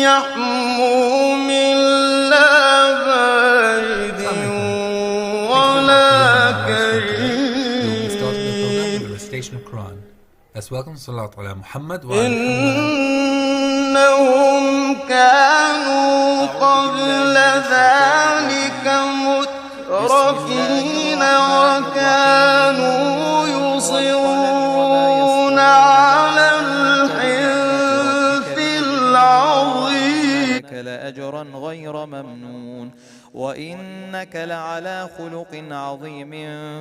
يحموم لا بارد ولا كريم. Let's welcome Salat ala Muhammad wa إنهم كانوا قبل ذلك مترفين وكانوا يصرون على الحنث العظيم. لأجرا غير ممنون وإنك لعلى خلق عظيم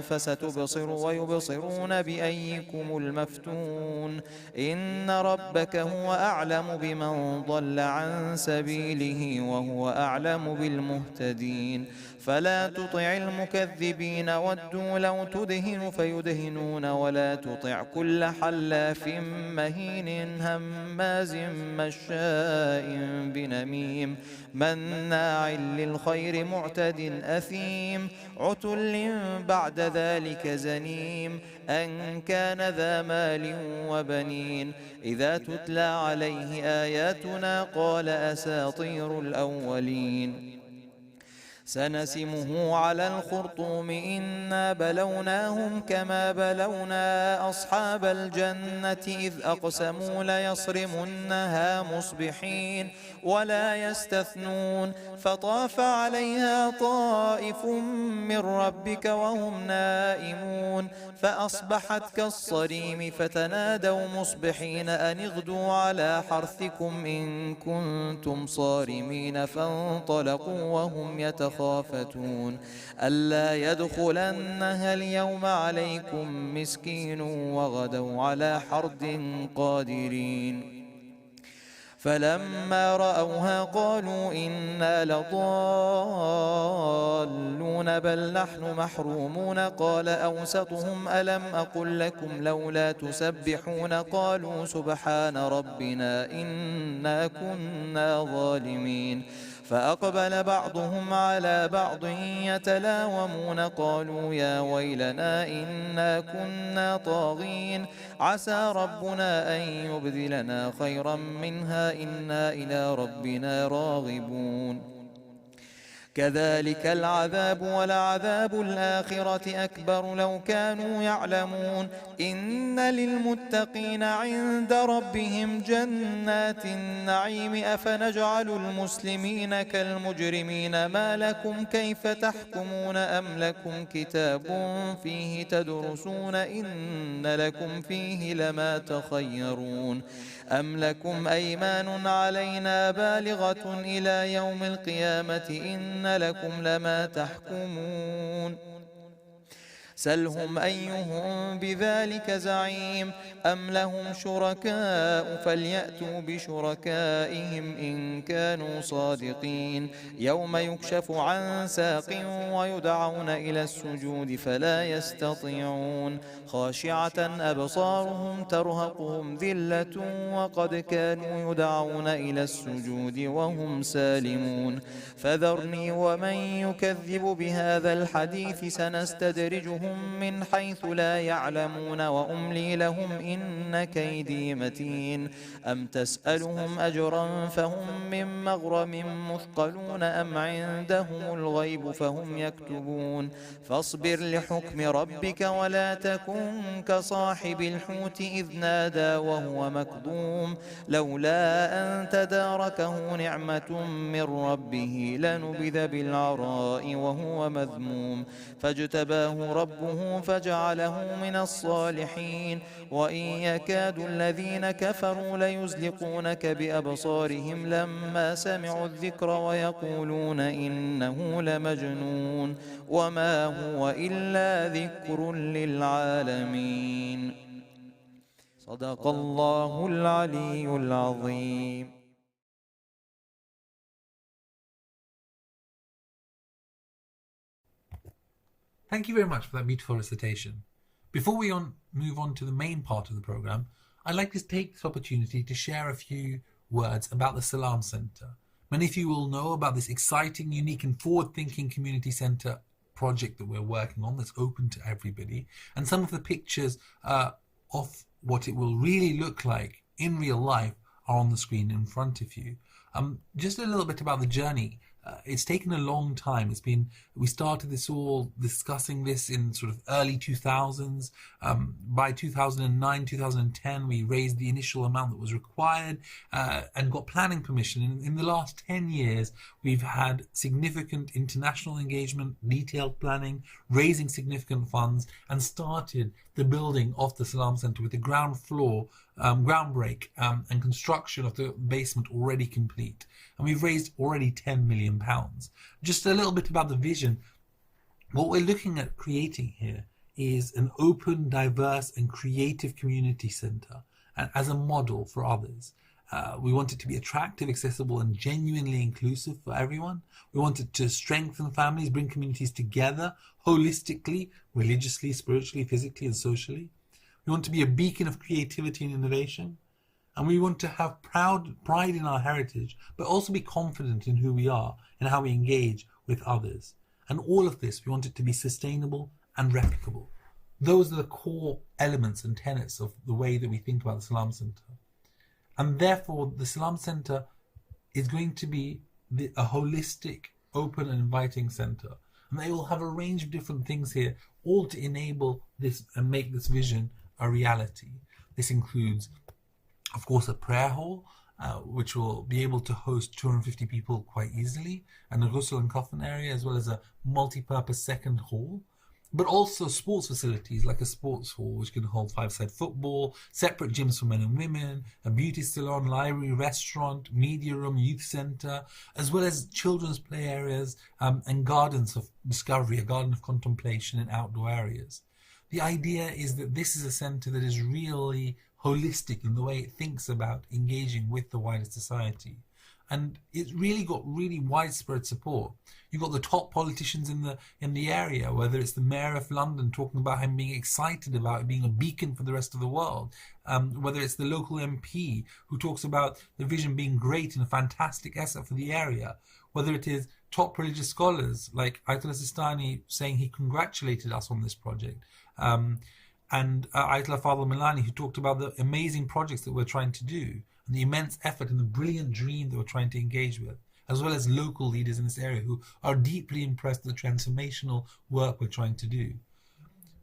فستبصر ويبصرون بأيكم المفتون إن ربك هو أعلم بمن ضل عن سبيله وهو أعلم بالمهتدين فلا تطع المكذبين ودوا لو تدهن فيدهنون ولا تطع كل حلاف مهين هماز مشاء بنميم مناع للخير معتد أثيم عتل بعد ذلك زنيم أن كان ذا مال وبنين إذا تتلى عليه آياتنا قال أساطير الأولين سنسمه على الخرطوم إنا بلوناهم كما بلونا أصحاب الجنة إذ أقسموا ليصرمنها مصبحين ولا يستثنون فطاف عليها طائف من ربك وهم نائمون فأصبحت كالصريم فتنادوا مصبحين أن اغدوا على حرثكم إن كنتم صارمين فانطلقوا وهم يتخافتون ألا يدخلنها اليوم عليكم مسكين وغدوا على حرد قادرين فلما رأوها قالوا إنا لضالون بل نحن محرومون قال أوسطهم ألم أقل لكم لولا تسبحون قالوا سبحان ربنا إنا كنا ظالمين فأقبل بعضهم على بعض يتلاومون قالوا يا ويلنا إنا كنا طاغين عسى ربنا أن يبدلنا خيرا منها إنا إلى ربنا راغبون كذلك العذاب ولعذاب الآخرة أكبر لو كانوا يعلمون إن للمتقين عند ربهم جنات النعيم أفنجعل المسلمين كالمجرمين ما لكم كيف تحكمون أم لكم كتاب فيه تدرسون إن لكم فيه لما تخيرون أم لكم أيمان علينا بالغة إلى يوم القيامة إن لكم لما تحكمون سلهم أيهم بذلك زعيم أم لهم شركاء فليأتوا بشركائهم إن كانوا صادقين يوم يكشف عن ساق ويدعون إلى السجود فلا يستطيعون خاشعة أبصارهم ترهقهم ذلة وقد كانوا يدعون إلى السجود وهم سالمون فذرني ومن يكذب بهذا الحديث سنستدرجهم من حيث لا يعلمون وأملي لهم إن كيدي متين أم تسألهم أجرا فهم من مغرم مثقلون أم عندهم الغيب فهم يكتبون فاصبر لحكم ربك ولا تكن كصاحب الحوت إذ نادى وهو مكظوم لولا أن تداركه نعمة من ربه لنبذ بالعراء وهو مذموم فاجتباه ربه فجعله من الصالحين وإن يكاد الذين كفروا ليزلقونك بأبصارهم لما سمعوا الذكر ويقولون إنه لمجنون وما هو إلا ذكر للعالمين صدق الله العلي العظيم. Thank you very much for that beautiful recitation. Before we move on to the main part of the program, I'd like to take this opportunity to share a few words about the Salam Center. Many of you will know about this exciting, unique and forward-thinking community center project that we're working on that's open to everybody, and some of the pictures of what it will really look like in real life are on the screen in front of you. Just a little bit about the journey. It's taken a long time. We started this all discussing this in sort of early 2000s. By 2009, 2010, we raised the initial amount that was required and got planning permission. In the last 10 years, we've had significant international engagement, detailed planning, raising significant funds, and started the building of the Salam Center with the ground floor, groundbreak, and construction of the basement already complete. And we've raised already £10 million. Just a little bit about the vision. What we're looking at creating here is an open, diverse, and creative community center, and as a model for others. We want it to be attractive, accessible, and genuinely inclusive for everyone. We want it to strengthen families, bring communities together holistically, religiously, spiritually, physically, and socially. We want to be a beacon of creativity and innovation. And we want to have pride in our heritage, but also be confident in who we are and how we engage with others. And all of this, we want it to be sustainable and replicable. Those are the core elements and tenets of the way that we think about the Salam Center. And therefore, the Salam Center is going to be a holistic, open and inviting center. And they will have a range of different things here, all to enable this and make this vision a reality. This includes, of course, a prayer hall, which will be able to host 250 people quite easily, and a ghusl and coffin area, as well as a multi-purpose second hall. But also sports facilities like a sports hall, which can hold five-side football, separate gyms for men and women, a beauty salon, library, restaurant, media room, youth centre, as well as children's play areas and gardens of discovery, a garden of contemplation and outdoor areas. The idea is that this is a centre that is really holistic in the way it thinks about engaging with the wider society. And it's really got really widespread support. You've got the top politicians in the area, whether it's the Mayor of London talking about him being excited about it being a beacon for the rest of the world, whether it's the local MP who talks about the vision being great and a fantastic asset for the area, whether it is top religious scholars like Ayatollah Sistani saying he congratulated us on this project, and Ayatollah Fadl Milani, who talked about the amazing projects that we're trying to do and the immense effort and the brilliant dream that we're trying to engage with, as well as local leaders in this area who are deeply impressed with the transformational work we're trying to do.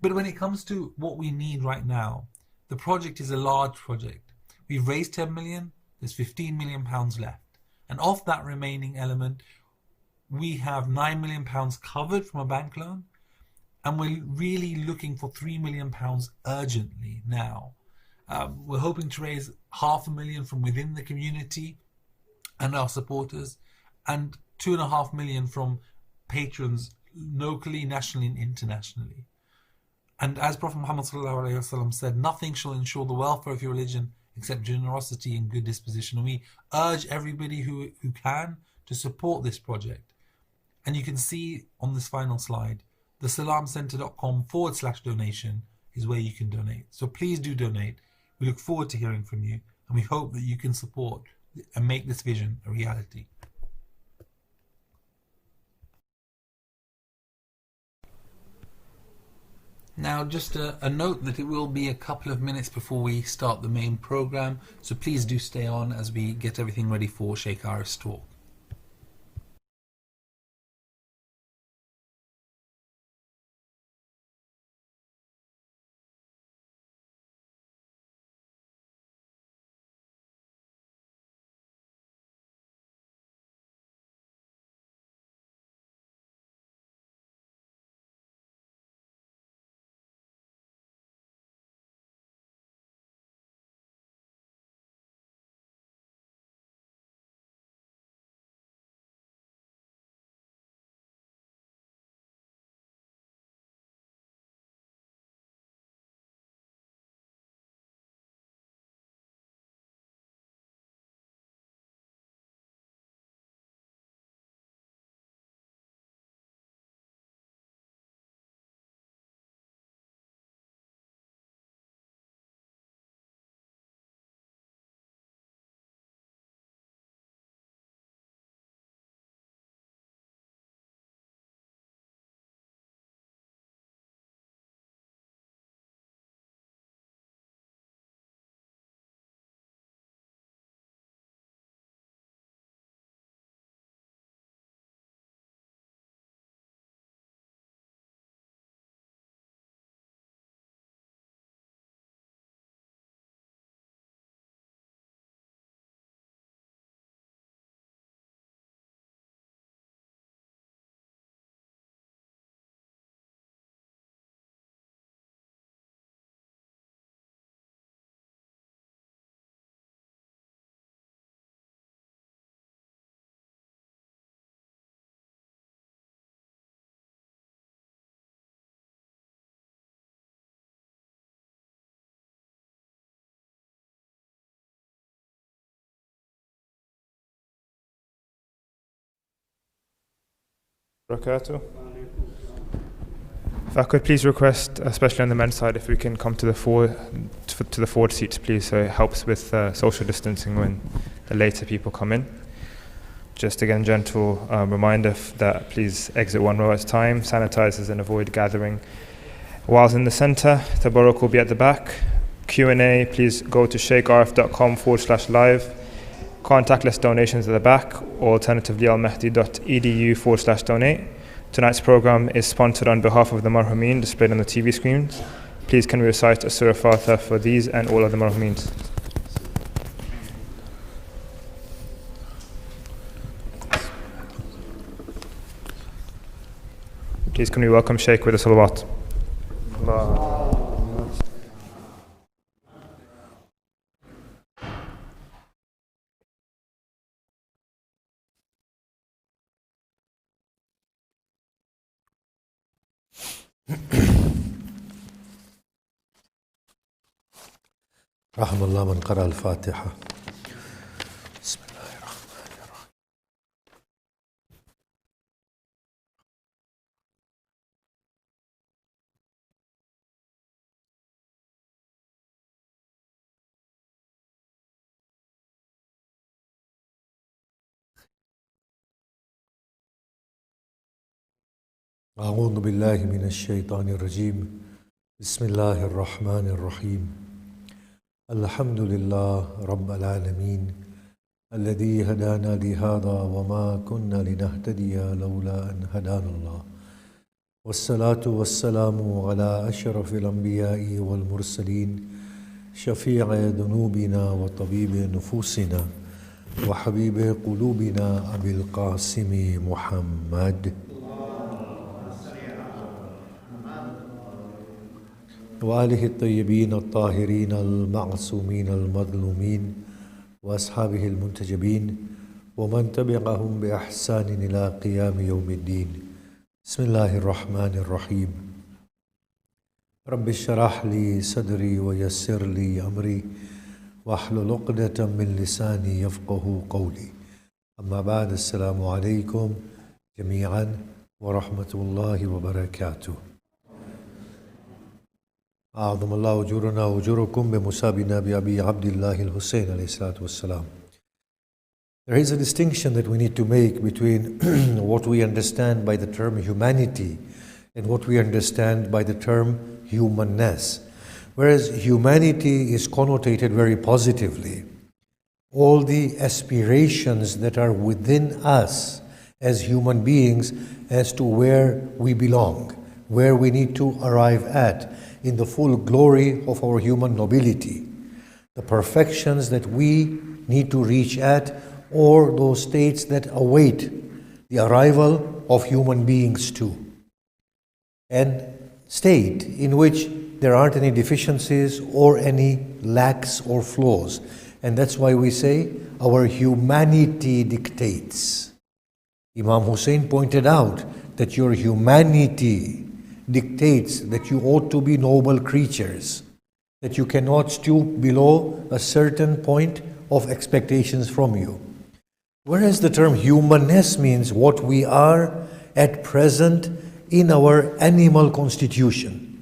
But when it comes to what we need right now, the project is a large project. We've raised 10 million, there's 15 million pounds left. And of that remaining element, we have 9 million pounds covered from a bank loan, and we're really looking for £3 million urgently now. We're hoping to raise £500,000 from within the community and our supporters, and £2.5 million from patrons locally, nationally, and internationally. And as Prophet Muhammad ﷺ said, nothing shall ensure the welfare of your religion except generosity and good disposition. And we urge everybody who can to support this project. And you can see on this final slide, the salamcenter.com/donation is where you can donate. So please do donate. We look forward to hearing from you, and we hope that you can support and make this vision a reality. Now, just a note that it will be a couple of minutes before we start the main program, so please do stay on as we get everything ready for Sheikh Arif's talk. Barakatuh. If I could please request, especially on the men's side, if we can come to the forward seats, please, so it helps with social distancing when the later people come in. Just again, gentle reminder that please exit one row at a time, sanitizers, and avoid gathering. Whilst in the center, Tabarruk will be at the back. Q&A, please go to shaykharf.com/live. Contactless donations at the back, or alternatively almahdi.edu/donate. Tonight's program is sponsored on behalf of the marhumin displayed on the TV screens. Please can we recite a Surah Fatiha for these and all other marhumins. Please can we welcome Shaykh with a salawat. رحم الله من قرأ الفاتحة. بسم الله الرحمن الرحيم. أعوذ بالله من الشيطان الرجيم. بسم الله الرحمن الرحيم. الحمد لله رب العالمين الذي هدانا لهذا وما كنا لنهتدي لولا أن هدانا الله والصلاة والسلام على أشرف الأنبياء والمرسلين شفيع ذنوبنا وطبيب نفوسنا وحبيب قلوبنا أبي القاسم محمد وآله الطيبين الطاهرين المعصومين المظلومين وأصحابه المنتجبين ومن تبعهم بإحسان إلى قيام يوم الدين. بسم الله الرحمن الرحيم. رب اشرح لي صدري ويسر لي أمري واحلل عقدة من لساني يفقه قولي. أما بعد، السلام عليكم جميعا ورحمة الله وبركاته. أعظم الله أجورنا وأجوركم بمسابنا بأبي عبد الله الحسين عليه الصلاة والسلام. There is a distinction that we need to make between what we understand by the term humanity and what we understand by the term humanness. Whereas humanity is connotated very positively. All the aspirations that are within us as human beings as to where we belong, where we need to arrive at in the full glory of our human nobility, the perfections that we need to reach at, or those states that await the arrival of human beings too. And state in which there aren't any deficiencies or any lacks or flaws. And that's why we say our humanity dictates. Imam Hussein pointed out that your humanity dictates that you ought to be noble creatures, that you cannot stoop below a certain point of expectations from you. Whereas the term humanness means what we are at present in our animal constitution,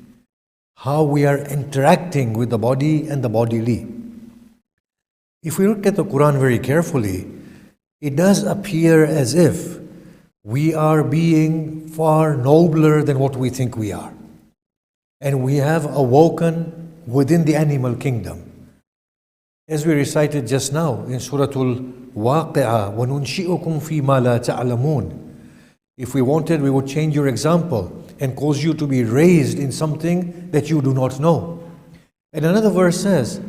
how we are interacting with the body and the bodily. If we look at the Quran very carefully, it does appear as if we are being far nobler than what we think we are. And we have awoken within the animal kingdom. As we recited just now in Surah Al-Waqi'ah, وَنُنْشِئُكُمْ فِي مَا لَا تَعْلَمُونَ. If we wanted, we would change your example and cause you to be raised in something that you do not know. And another verse says,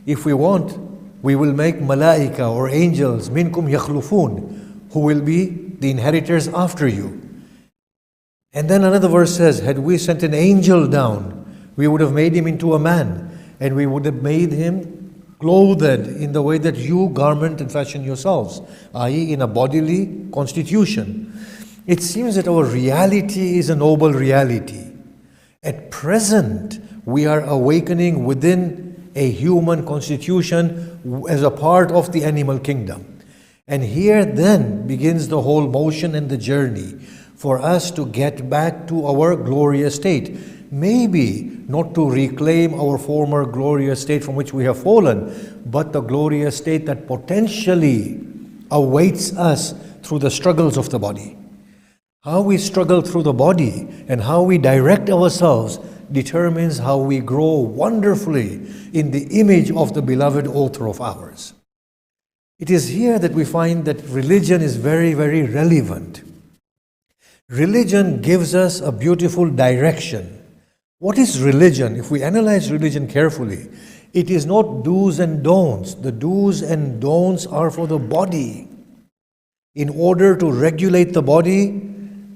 if we want, we will make malaika or angels, minkum yakhlufun, who will be the inheritors after you. And then another verse says, had we sent an angel down, we would have made him into a man, and we would have made him clothed in the way that you garment and fashion yourselves, i.e. in a bodily constitution. It seems that our reality is a noble reality. At present, we are awakening within a human constitution as a part of the animal kingdom. And here then begins the whole motion and the journey for us to get back to our glorious state. Maybe not to reclaim our former glorious state from which we have fallen, but the glorious state that potentially awaits us through the struggles of the body. How we struggle through the body and how we direct ourselves determines how we grow wonderfully in the image of the beloved author of ours. It is here that we find that religion is very, very relevant. Religion gives us a beautiful direction. What is religion? If we analyze religion carefully, it is not do's and don'ts. The do's and don'ts are for the body, in order to regulate the body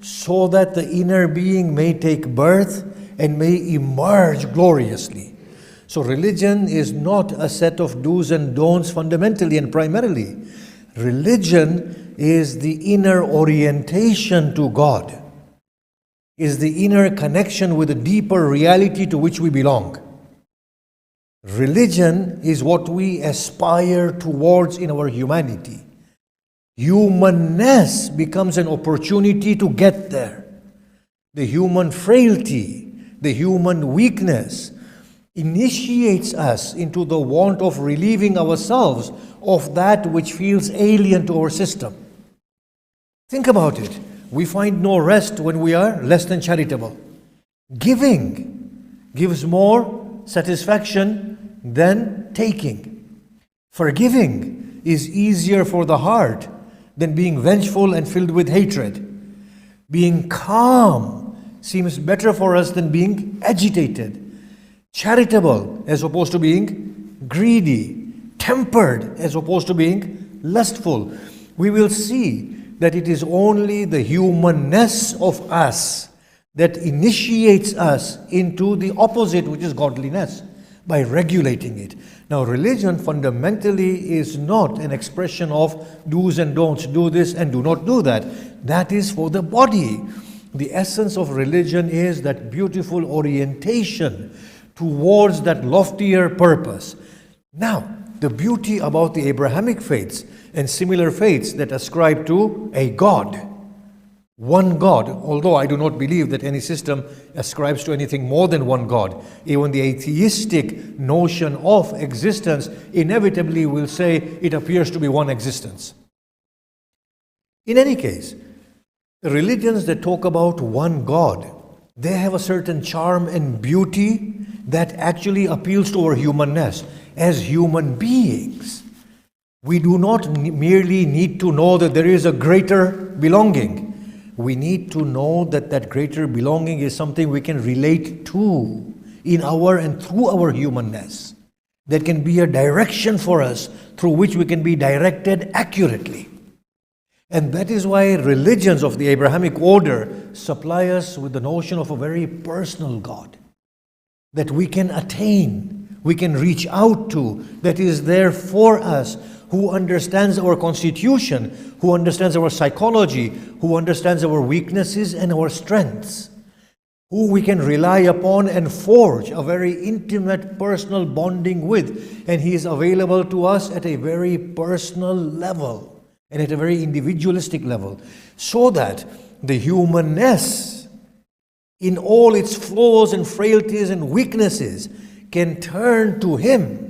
so that the inner being may take birth and may emerge gloriously. So religion is not a set of do's and don'ts fundamentally and primarily. Religion is the inner orientation to God, is the inner connection with the deeper reality to which we belong. Religion is what we aspire towards in our humanity. Humanness becomes an opportunity to get there. The human frailty, the human weakness initiates us into the want of relieving ourselves of that which feels alien to our system. Think about it. We find no rest when we are less than charitable. Giving gives more satisfaction than taking. Forgiving is easier for the heart than being vengeful and filled with hatred. Being calm seems better for us than being agitated. Charitable as opposed to being greedy. Tempered as opposed to being lustful. We will see that it is only the humanness of us that initiates us into the opposite, which is godliness, by regulating it. Now, religion fundamentally is not an expression of do's and don'ts, do this and do not do that. That is for the body. The essence of religion is that beautiful orientation towards that loftier purpose. Now, the beauty about the Abrahamic faiths and similar faiths that ascribe to a God, one God, although I do not believe that any system ascribes to anything more than one God. Even the atheistic notion of existence inevitably will say it appears to be one existence. In any case, the religions that talk about one God, they have a certain charm and beauty that actually appeals to our humanness. As human beings, we do not merely need to know that there is a greater belonging. We need to know that that greater belonging is something we can relate to in our and through our humanness. That can be a direction for us through which we can be directed accurately. And that is why religions of the Abrahamic order supply us with the notion of a very personal God that we can attain, we can reach out to, that is there for us, who understands our constitution, who understands our psychology, who understands our weaknesses and our strengths, who we can rely upon and forge a very intimate personal bonding with. And He is available to us at a very personal level and at a very individualistic level, so that the humanness in all its flaws and frailties and weaknesses can turn to Him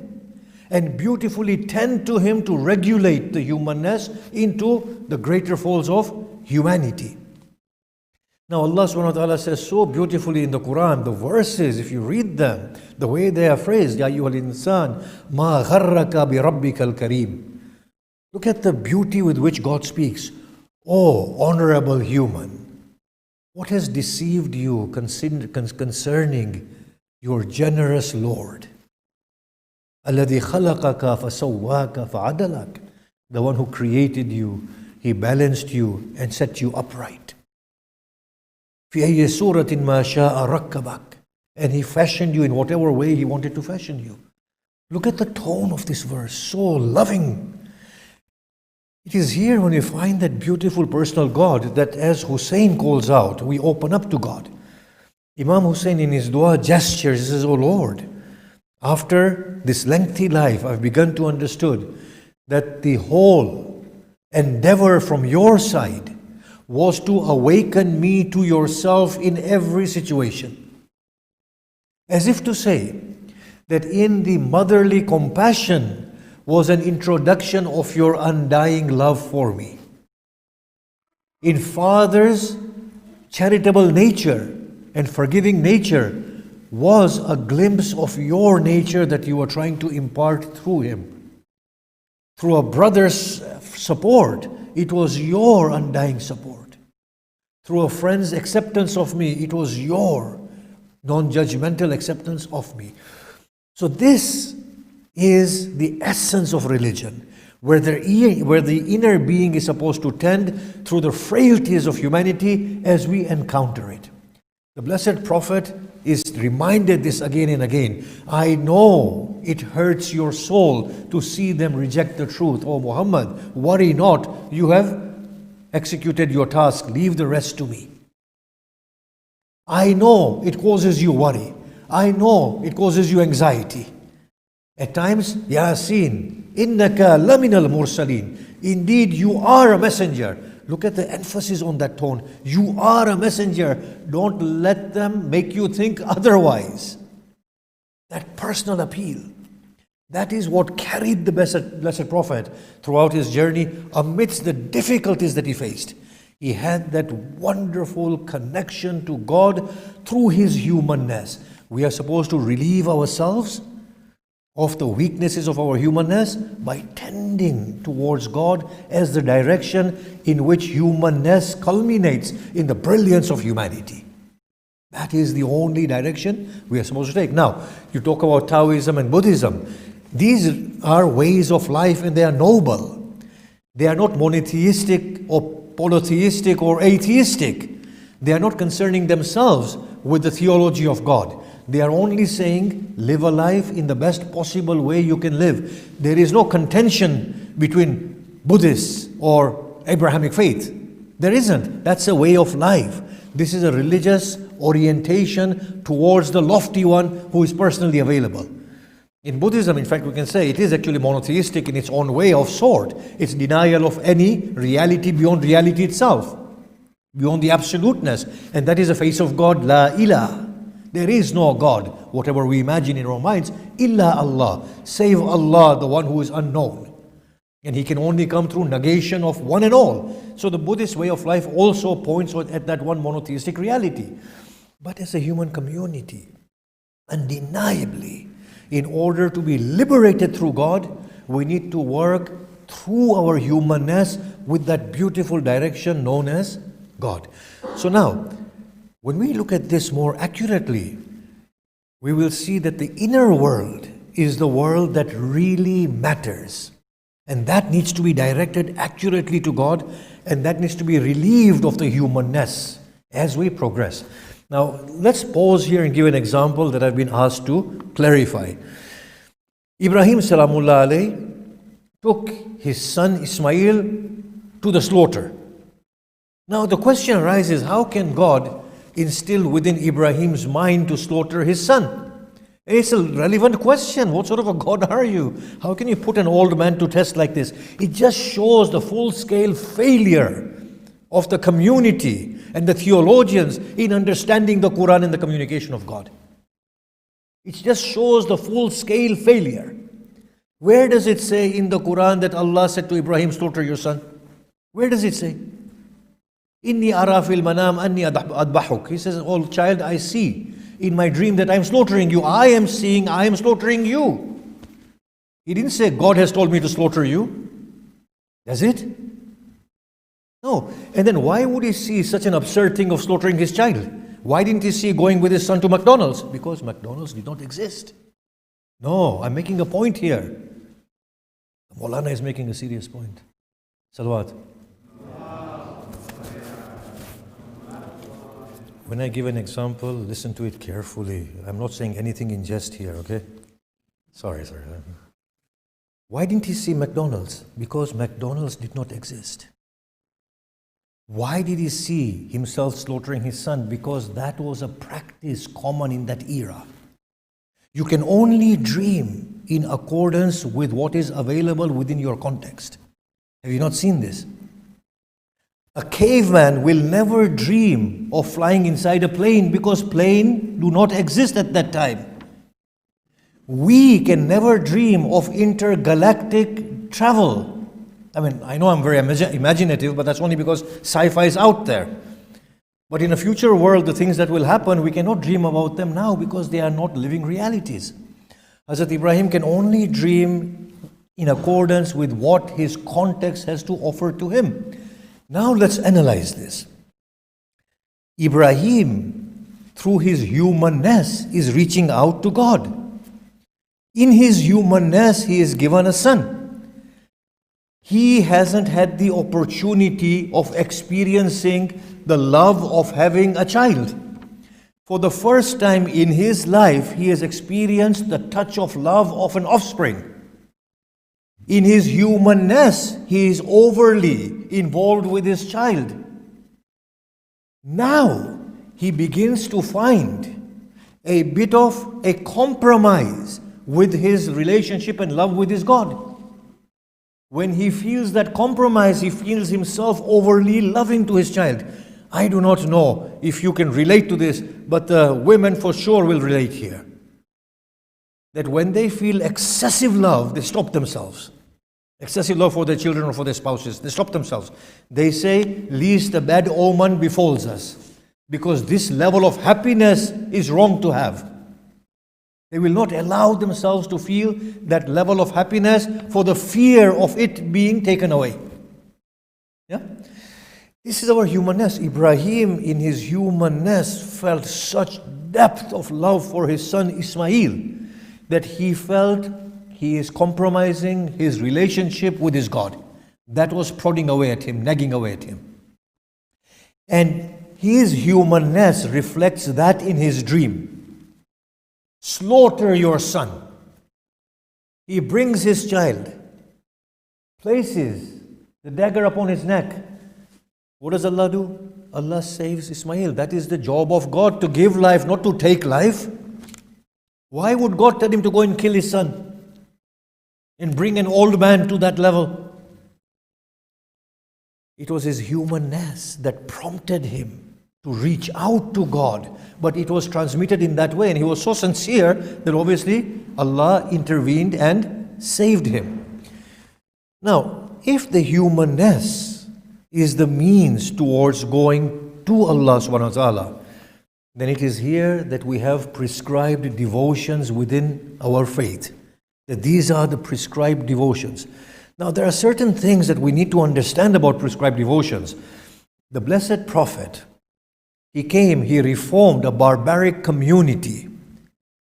and beautifully tend to Him to regulate the humanness into the greater folds of humanity. Now Allah subhanahu wa ta'ala says so beautifully in the Quran, the verses, if you read them, the way they are phrased, Ya ayyuhal insan, ma gharraka bi rabbikal kareem. Look at the beauty with which God speaks. Oh, honorable human, what has deceived you concerning your generous Lord? الَّذِي خَلَقَكَ فَسَوَّاكَ فَعَدَلَكَ. The one who created you, He balanced you and set you upright. فِي أَيِّ سُورَةٍ مَا شَاءَ رَكَّبَكَ. And He fashioned you in whatever way He wanted to fashion you. Look at the tone of this verse, so loving. It is here when we find that beautiful personal God that, as Hussein calls out, we open up to God. Imam Hussein in his dua gestures, he says, Oh Lord, after this lengthy life, I've begun to understand that the whole endeavor from your side was to awaken me to yourself in every situation. As if to say that in the motherly compassion was an introduction of your undying love for me. In Father's charitable nature and forgiving nature was a glimpse of your nature that you were trying to impart through him. Through a brother's support, it was your undying support. Through a friend's acceptance of me, it was your non-judgmental acceptance of me. So this is the essence of religion, where the inner being is supposed to tend through the frailties of humanity as we encounter it. The Blessed Prophet is reminded this again and again. I know it hurts your soul to see them reject the truth. O Muhammad, worry not, you have executed your task, leave the rest to me. I know it causes you worry. I know it causes you anxiety. At times, Yasin, innaka laminal mursaleen. Indeed, you are a messenger. Look at the emphasis on that tone. You are a messenger. Don't let them make you think otherwise. That personal appeal. That is what carried the Blessed Prophet throughout his journey amidst the difficulties that he faced. He had that wonderful connection to God through his humanness. We are supposed to relieve ourselves of the weaknesses of our humanness by tending towards God as the direction in which humanness culminates in the brilliance of humanity. That is the only direction we are supposed to take. Now, you talk about Taoism and Buddhism. These are ways of life and they are noble. They are not monotheistic or polytheistic or atheistic. They are not concerning themselves with the theology of God. They are only saying, live a life in the best possible way you can live. There is no contention between Buddhists or Abrahamic faith. There isn't. That's a way of life. This is a religious orientation towards the lofty one who is personally available. In Buddhism, in fact, we can say it is actually monotheistic in its own way of sort. It's denial of any reality beyond reality itself, beyond the absoluteness. And that is the face of God, La ilaha. There is no God, whatever we imagine in our minds, illa Allah, save Allah, the one who is unknown. And he can only come through negation of one and all. So the Buddhist way of life also points at that one monotheistic reality. But as a human community, undeniably, in order to be liberated through God, we need to work through our humanness with that beautiful direction known as God. So now, when we look at this more accurately, we will see that the inner world is the world that really matters. And that needs to be directed accurately to God, and that needs to be relieved of the humanness as we progress. Now, let's pause here and give an example that I've been asked to clarify. Ibrahim Salamullah alayhi took his son Ismail to the slaughter. Now, the question arises, how can God instill within Ibrahim's mind to slaughter his son? It's a relevant question. What sort of a God are you? How can you put an old man to test like this? It just shows the full-scale failure of the community and the theologians in understanding the Quran and the communication of God. It just shows the full-scale failure. Where does it say in the Quran that Allah said to Ibrahim, slaughter your son? Where does it say? Inni ara fil manam anni adbahuk. He says, oh child, I see in my dream that I am slaughtering you. I am seeing I am slaughtering you. He didn't say God has told me to slaughter you. Does it? No. And then why would he see such an absurd thing of slaughtering his child? Why didn't he see going with his son to McDonald's? Because McDonald's did not exist. No, I'm making a point here. Maulana is making a serious point. Salawat. When I give an example, listen to it carefully. I'm not saying anything in jest here, okay? Sorry. Why didn't he see McDonald's? Because McDonald's did not exist. Why did he see himself slaughtering his son? Because that was a practice common in that era. You can only dream in accordance with what is available within your context. Have you not seen this? A caveman will never dream of flying inside a plane because planes do not exist at that time. We can never dream of intergalactic travel. I mean, I know I'm very imaginative, but that's only because sci-fi is out there. But in a future world, the things that will happen, we cannot dream about them now because they are not living realities. Hazrat Ibrahim can only dream in accordance with what his context has to offer to him. Now let's analyze this. Ibrahim, through his humanness, is reaching out to God. In his humanness, he is given a son. He hasn't had the opportunity of experiencing the love of having a child. For the first time in his life, he has experienced the touch of love of an offspring. In his humanness, he is overly involved with his child. Now, he begins to find a bit of a compromise with his relationship and love with his God. When he feels that compromise, he feels himself overly loving to his child. I do not know if you can relate to this, but the women for sure will relate here. That when they feel excessive love, they stop themselves. Excessive love for their children or for their spouses, they stop themselves. They say, least a bad omen befalls us. Because this level of happiness is wrong to have. They will not allow themselves to feel that level of happiness for the fear of it being taken away. Yeah? This is our humanness. Ibrahim, in his humanness, felt such depth of love for his son Ismail that he felt he is compromising his relationship with his God. That was prodding away at him, nagging away at him. And his humanness reflects that in his dream. Slaughter your son. He brings his child, places the dagger upon his neck. What does Allah do? Allah saves Ismail. That is the job of God, to give life, not to take life. Why would God tell him to go and kill his son and bring an old man to that level? It was his humanness that prompted him to reach out to God, but it was transmitted in that way, and he was so sincere that obviously Allah intervened and saved him. Now, if the humanness is the means towards going to Allah subhanahu wa ta'ala, then it is here that we have prescribed devotions within our faith. That these are the prescribed devotions. Now, there are certain things that we need to understand about prescribed devotions. The Blessed Prophet, he came, he reformed a barbaric community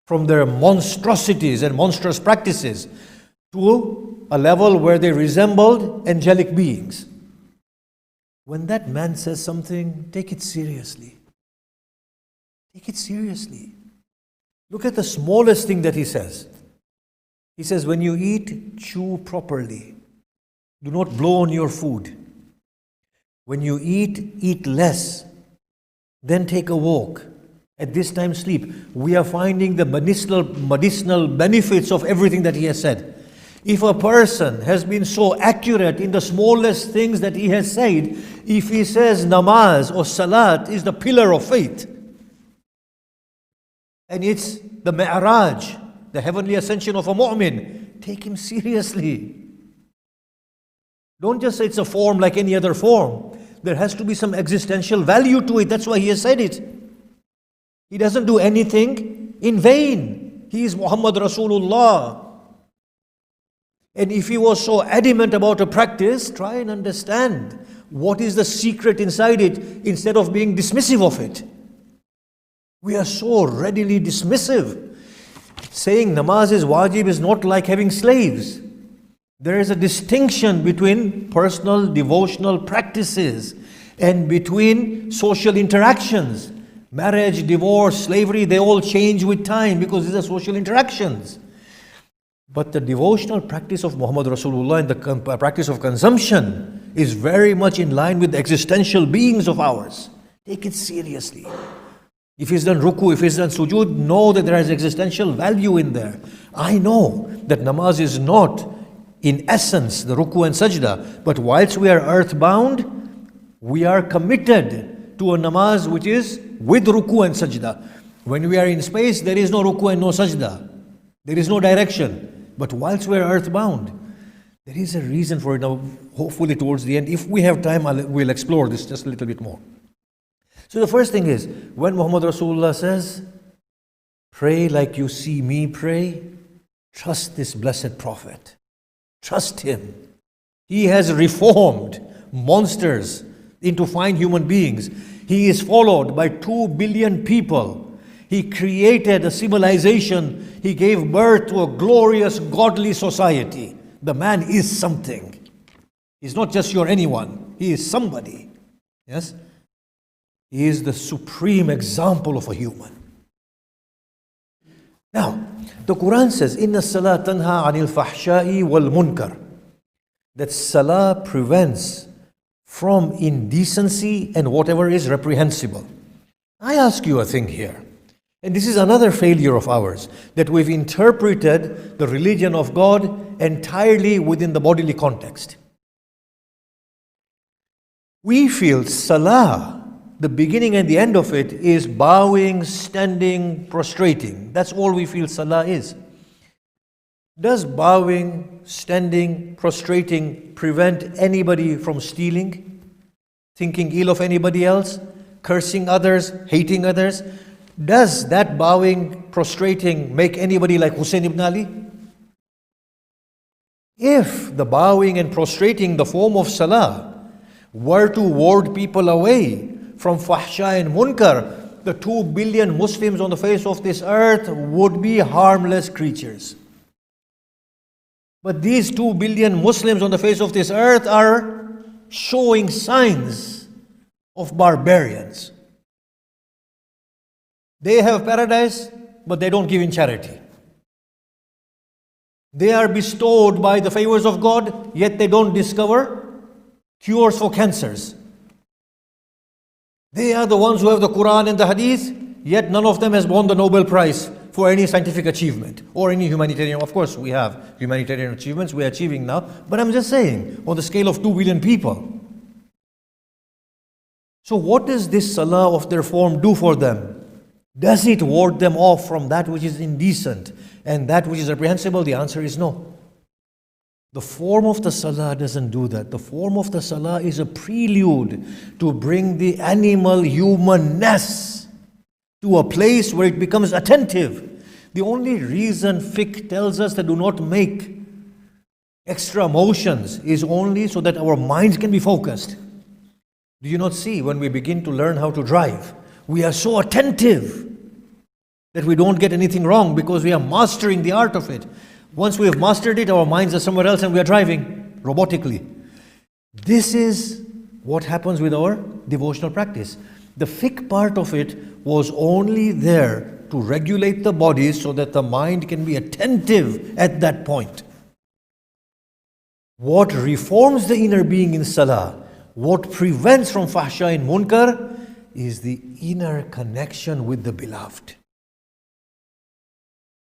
from their monstrosities and monstrous practices to a level where they resembled angelic beings. When that man says something, take it seriously. Take it seriously. Look at the smallest thing that he says. He says, when you eat, chew properly. Do not blow on your food. When you eat, eat less. Then take a walk. At this time, sleep. We are finding the medicinal benefits of everything that he has said. If a person has been so accurate in the smallest things that he has said, if he says namaz or salat is the pillar of faith, and it's the mi'raj, the heavenly ascension of a mu'min, take him seriously. Don't just say it's a form like any other form. There has to be some existential value to it. That's why he has said it. He doesn't do anything in vain. He is Muhammad Rasulullah. And if he was so adamant about a practice, try and understand what is the secret inside it instead of being dismissive of it. We are so readily dismissive. Saying namaz is wajib is not like having slaves. There is a distinction between personal devotional practices and between social interactions. Marriage, divorce, slavery, they all change with time because these are social interactions. But the devotional practice of Muhammad Rasulullah and the practice of consumption is very much in line with the existential beings of ours. Take it seriously. If he's done ruku, if he's done sujood, know that there is existential value in there. I know that namaz is not in essence the ruku and sajda, but whilst we are earthbound, We are committed to a namaz which is with ruku and sajda. When we are in space, there is no ruku and no sajda. There is no direction. But whilst we are earthbound, there is a reason for it. Now, hopefully towards the end, if we have time, we'll explore this just a little bit more. So the first thing is, when Muhammad Rasulullah says, pray like you see me pray, trust this blessed Prophet. Trust him. He has reformed monsters into fine human beings. He is followed by 2 billion people. He created a civilization. He gave birth to a glorious, godly society. The man is something. He's not just your anyone. He is somebody. Yes? He is the supreme example of a human. Now, the Quran says, Inna salah tanha anil fahsha'i wal munkar. That salah prevents from indecency and whatever is reprehensible. I ask you a thing here. And this is another failure of ours, that we've interpreted the religion of God entirely within the bodily context. We feel salah, the beginning and the end of it, is bowing, standing, prostrating. That's all we feel salah is. Does bowing, standing, prostrating prevent anybody from stealing, thinking ill of anybody else, cursing others, hating others? Does that bowing, prostrating make anybody like Hussein ibn Ali? If the bowing and prostrating, the form of salah, were to ward people away from fahsha and munkar, the 2 billion Muslims on the face of this earth would be harmless creatures. But these 2 billion Muslims on the face of this earth are showing signs of barbarians. They have paradise, but they don't give in charity. They are bestowed by the favors of God, yet they don't discover cures for cancers. They are the ones who have the Quran and the Hadith, yet none of them has won the Nobel Prize for any scientific achievement or any humanitarian. Of course, we have humanitarian achievements we are achieving now, but I'm just saying, on the scale of 2 billion people. So what does this salah of their form do for them? Does it ward them off from that which is indecent and that which is reprehensible? The answer is no. The form of the salah doesn't do that. The form of the salah is a prelude to bring the animal humanness to a place where it becomes attentive. The only reason fiqh tells us that do not make extra motions is only so that our minds can be focused. Do you not see when we begin to learn how to drive? We are so attentive that we don't get anything wrong because we are mastering the art of it. Once we have mastered it, our minds are somewhere else and we are driving robotically. This is what happens with our devotional practice. The fiqh part of it was only there to regulate the body so that the mind can be attentive at that point. What reforms the inner being in salah, what prevents from fahsha and munkar, is the inner connection with the beloved.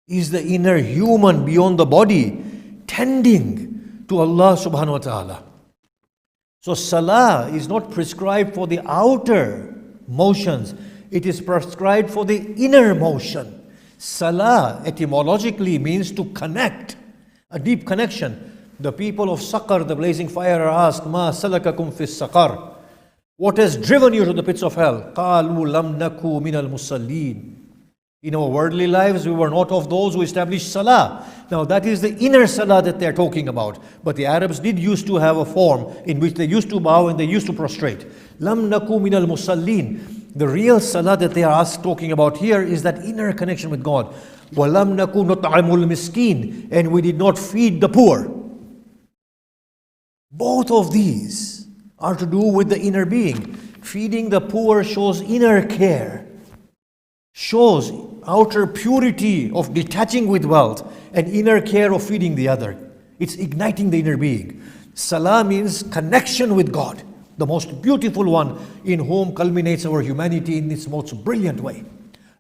Is the inner human beyond the body tending to Allah subhanahu wa ta'ala. So salah is not prescribed for the outer motions, it is prescribed for the inner motion. Salah etymologically means to connect, a deep connection. The people of Saqar, the blazing fire, are asked, Ma salakakum fis saqar? What has driven you to the pits of hell? قَالُوا لَمْ نَكُوا مِنَ الْمُصَلِّينَ. In our worldly lives, we were not of those who established salah. Now that is the inner salah that they are talking about. But the Arabs did used to have a form in which they used to bow and they used to prostrate. لَمْ نَكُوا مِنَ الْمُصَلِّينَ. The real salah that they are talking about here is that inner connection with God. وَلَمْ نَكُوا نُطْعِمُ الْمِسْكِينَ. And we did not feed the poor. Both of these are to do with the inner being. Feeding the poor shows inner care, shows outer purity of detaching with wealth, and inner care of feeding the other. It's igniting the inner being. Salah means connection with God, the most beautiful one, in whom culminates our humanity in its most brilliant way.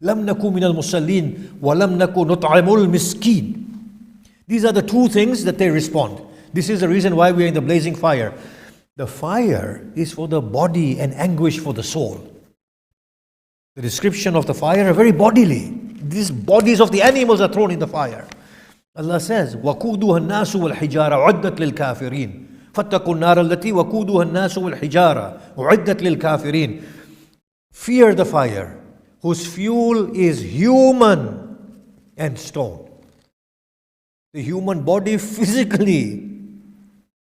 لَمْ نَكُوا مِنَ الْمُصَلِّينَ وَلَمْ نَكُوا نُطْعِمُ الْمِسْكِينَ. These are the two things that they respond. This is the reason why we are in the blazing fire. The fire is for the body and anguish for the soul. The description of the fire are very bodily. These bodies of the animals are thrown in the fire. Allah says, وَقُودُهَا النَّاسُ وَالْحِجَارَ عُدَّتْ لِلْكَافِرِينَ فَاتَّقُوا النَّارَ الَّتِي وَقُودُهَا النَّاسُ وَالْحِجَارَ عُدَّتْ لِلْكَافِرِينَ. Fear the fire, whose fuel is human and stone. The human body physically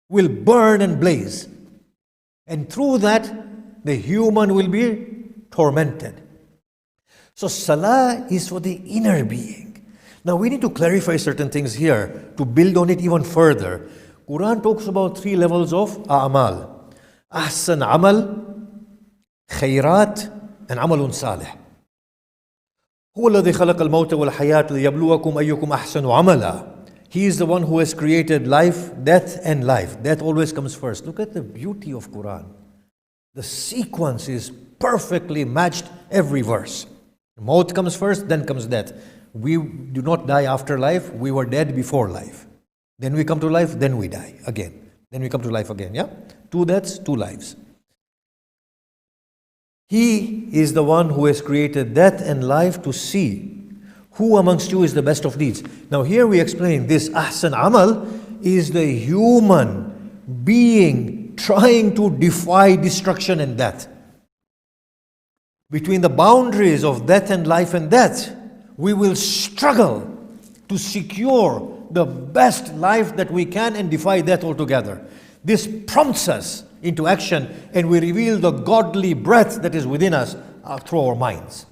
will burn and blaze. And through that, the human will be tormented. So salah is for the inner being. Now we need to clarify certain things here to build on it even further. Quran talks about 3 levels of a'mal. Ahsan amal, khayrat, and amalun salih. هو الذي خلق الموت والحياة ليبلوكم أيكم أحسن عملا. He is the one who has created life, death, and life. Death always comes first. Look at the beauty of Quran. The sequence is perfectly matched every verse. Maut comes first, then comes death. We do not die after life. We were dead before life. Then we come to life, then we die again. Then we come to life again, yeah? 2 deaths, 2 lives. He is the one who has created death and life to see who amongst you is the best of deeds. Now here we explain this ahsan amal is the human being trying to defy destruction and death. Between the boundaries of death and life and death, we will struggle to secure the best life that we can and defy death altogether. This prompts us into action, and we reveal the godly breath that is within us through our minds.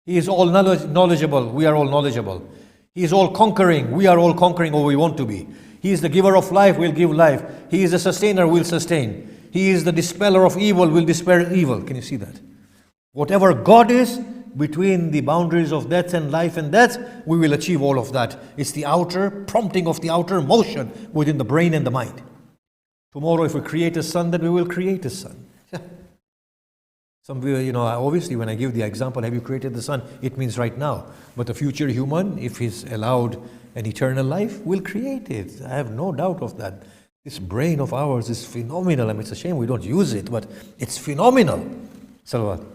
He is all knowledgeable, we are all knowledgeable. He is all conquering, we are all conquering, or we want to be. He is the giver of life, we'll give life. He is the sustainer, we'll sustain. He is the dispeller of evil, we'll dispel evil. Can you see that? Whatever God is, between the boundaries of death and life and death, we will achieve all of that. It's the outer prompting of the outer motion within the brain and the mind. Tomorrow, if we create a sun, then we will create a sun. Some people, obviously when I give the example, have you created the sun? It means right now. But the future human, if he's allowed an eternal life, will create it. I have no doubt of that. This brain of ours is phenomenal. I mean, it's a shame we don't use it, but it's phenomenal. Salawat.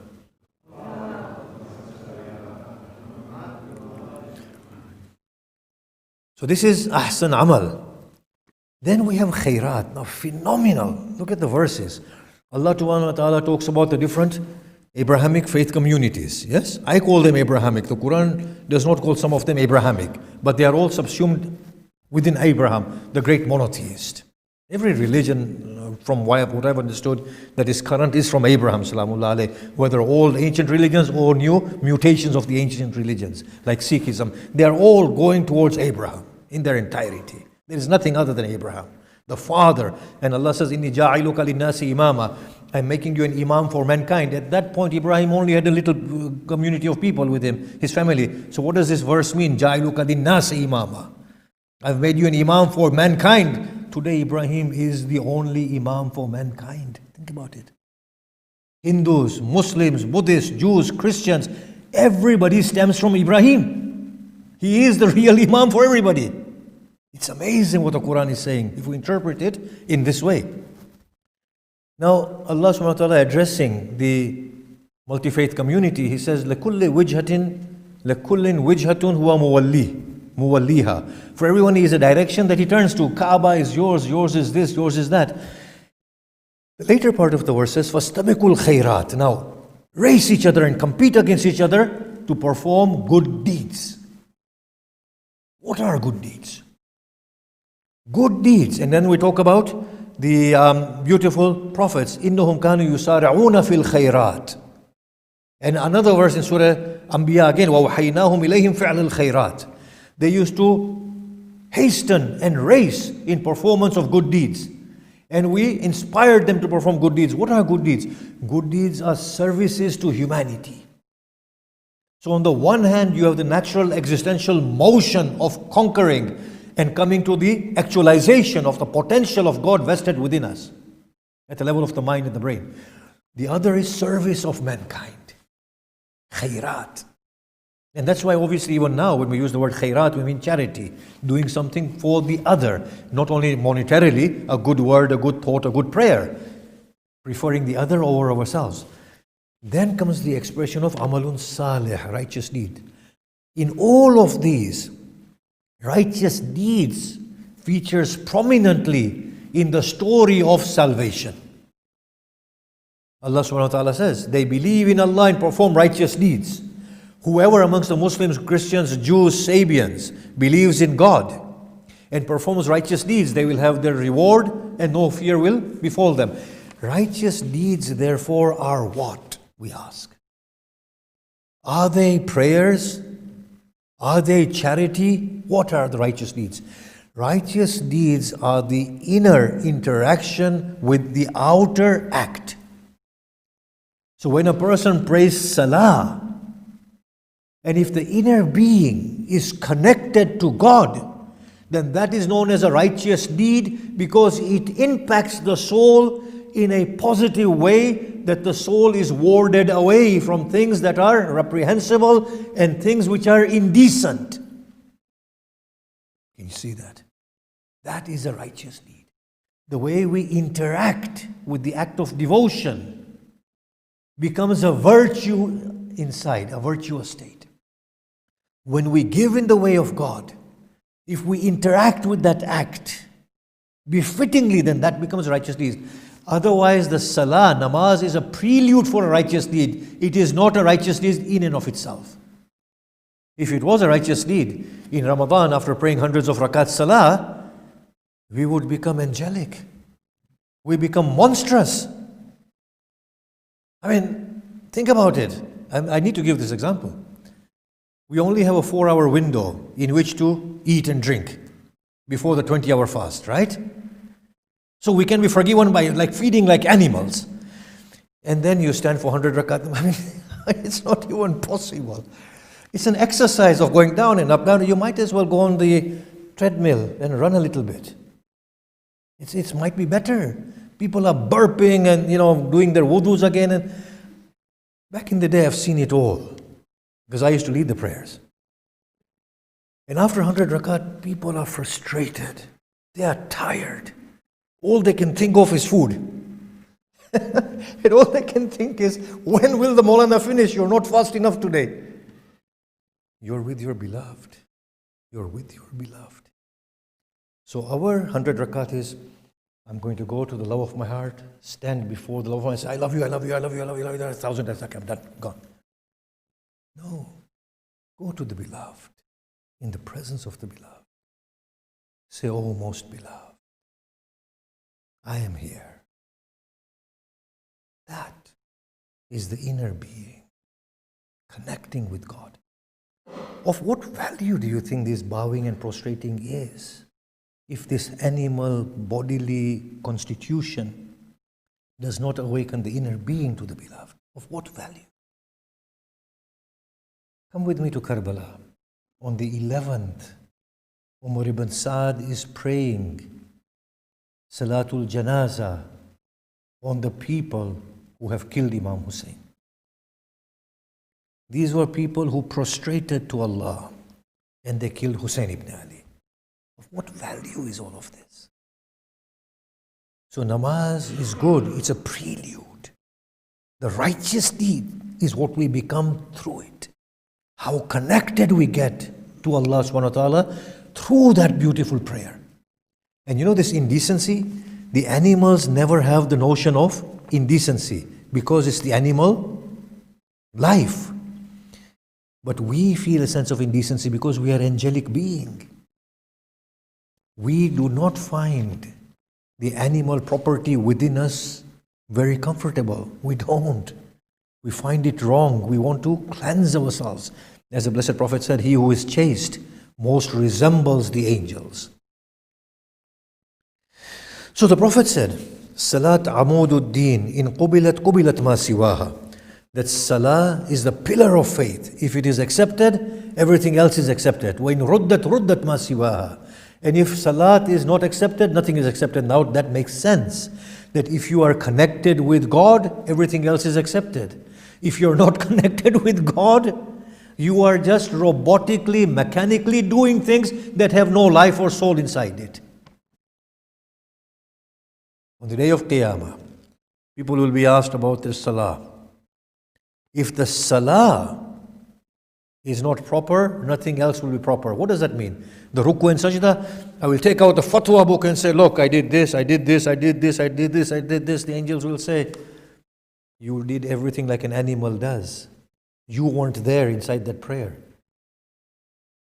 So this is ahsan amal. Then we have khairat. Now phenomenal. Look at the verses. Allah Ta'ala talks about the different Abrahamic faith communities. Yes? I call them Abrahamic. The Quran does not call some of them Abrahamic. But they are all subsumed within Abraham, the great monotheist. Every religion, from what I've understood, that is current is from Abraham, salamullah alayh. Whether old ancient religions or new mutations of the ancient religions, like Sikhism, they are all going towards Abraham in their entirety. There is nothing other than Abraham, the father. And Allah says, Inni ja'iluka linnasi imama. I'm making you an imam for mankind. At that point, Ibrahim only had a little community of people with him, his family. So what does this verse mean? Ja'iluka linnasi imama. I've made you an imam for mankind. Today, Ibrahim is the only imam for mankind. Think about it. Hindus, Muslims, Buddhists, Jews, Christians, everybody stems from Ibrahim. He is the real imam for everybody. It's amazing what the Quran is saying if we interpret it in this way. Now, Allah subhanahu wa ta'ala addressing the multi-faith community, He says, لَكُلِّ وِجْهَةٍ هُوَ muwalliha. For everyone is a direction that he turns to. Kaaba is yours, yours is this, yours is that. The later part of the verse says, فَاسْتَبِقُوا الْخَيْرَاتِ. Now, race each other and compete against each other to perform good deeds. What are good deeds? Good deeds. And then we talk about the beautiful prophets. إِنَّهُمْ كَانُوا يُسَارِعُونَ فِي الْخَيْرَاتِ. And another verse in Surah Anbiya again, وَوْحَيْنَاهُمْ إِلَيْهِمْ فِعْلَ الْخَيْرَاتِ. They used to hasten and race in performance of good deeds. And we inspired them to perform good deeds. What are good deeds? Good deeds are services to humanity. So on the one hand, you have the natural existential motion of conquering and coming to the actualization of the potential of God vested within us at the level of the mind and the brain. The other is service of mankind. Khairat. And that's why obviously even now when we use the word khairat, we mean charity, doing something for the other, not only monetarily, a good word, a good thought, a good prayer, preferring the other over ourselves. Then comes the expression of amalun salih, righteous deed. In all of these, righteous deeds features prominently in the story of salvation. Allah subhanahu wa ta'ala says, they believe in Allah and perform righteous deeds. Whoever amongst the Muslims, Christians, Jews, Sabians believes in God and performs righteous deeds, they will have their reward and no fear will befall them. Righteous deeds, therefore, are what? We ask. Are they prayers? Are they charity? What are the righteous deeds? Righteous deeds are the inner interaction with the outer act. So when a person prays salah, and if the inner being is connected to God, then that is known as a righteous deed because it impacts the soul in a positive way, that the soul is warded away from things that are reprehensible and things which are indecent. Can you see that? That is a righteous deed. The way we interact with the act of devotion becomes a virtue inside, a virtuous state. When we give in the way of God, if we interact with that act befittingly, then that becomes righteous deed. Otherwise, the salah, namaz, is a prelude for a righteous deed. It is not a righteous deed in and of itself. If it was a righteous deed, in Ramadan, after praying hundreds of rakat salah, we would become angelic. We become monstrous. I mean, think about it. I need to give this example. We only have a 4-hour window in which to eat and drink before the 20-hour fast, right? So we can be forgiven by like feeding like animals. And then you stand for 100 rakat. I mean, it's not even possible. It's an exercise of going down and up, down. You might as well go on the treadmill and run a little bit. It might be better. People are burping and, doing their wudus again. And back in the day, I've seen it all. Because I used to lead the prayers. And after 100 rakat, people are frustrated. They are tired. All they can think of is food. And all they can think is, when will the Maulana finish? You're not fast enough today. You're with your beloved. You're with your beloved. So our 100 rakat is, I'm going to go to the love of my heart, stand before the love of my heart, say, I love you, I love you, I love you, I love you, I love you. 1,000 times, I'm done, gone. No. Go to the beloved, in the presence of the beloved. Say, oh most beloved, I am here. That is the inner being, connecting with God. Of what value do you think this bowing and prostrating is? If this animal bodily constitution does not awaken the inner being to the beloved, of what value? Come with me to Karbala. On the 11th, Umar ibn Saad is praying Salatul Janaza on the people who have killed Imam Hussein. These were people who prostrated to Allah and they killed Hussein ibn Ali. Of what value is all of this? So namaz is good, it's a prelude. The righteous deed is what we become through it. How connected we get to Allah subhanahu wa ta'ala through that beautiful prayer. And this indecency, the animals never have the notion of indecency because it's the animal life. But we feel a sense of indecency because we are angelic being. We do not find the animal property within us very comfortable. We don't. We find it wrong. We want to cleanse ourselves. As the Blessed Prophet said, he who is chaste most resembles the angels. So the Prophet said, Salat amududdin in qubilat ma siwaha. That salah is the pillar of faith. If it is accepted, everything else is accepted. Wa in ruddat ma siwaha. And if salat is not accepted, nothing is accepted. Now that makes sense. That if you are connected with God, everything else is accepted. If you're not connected with God, You are just robotically, mechanically doing things that have no life or soul inside it. On the day of Qiyamah, people will be asked about their salah. If the salah is not proper, nothing else will be proper. What does that mean? The ruku and sajda, I will take out the fatwa book and say, look, I did this, I did this, I did this, I did this, I did this. The angels will say, you did everything like an animal does. You weren't there inside that prayer.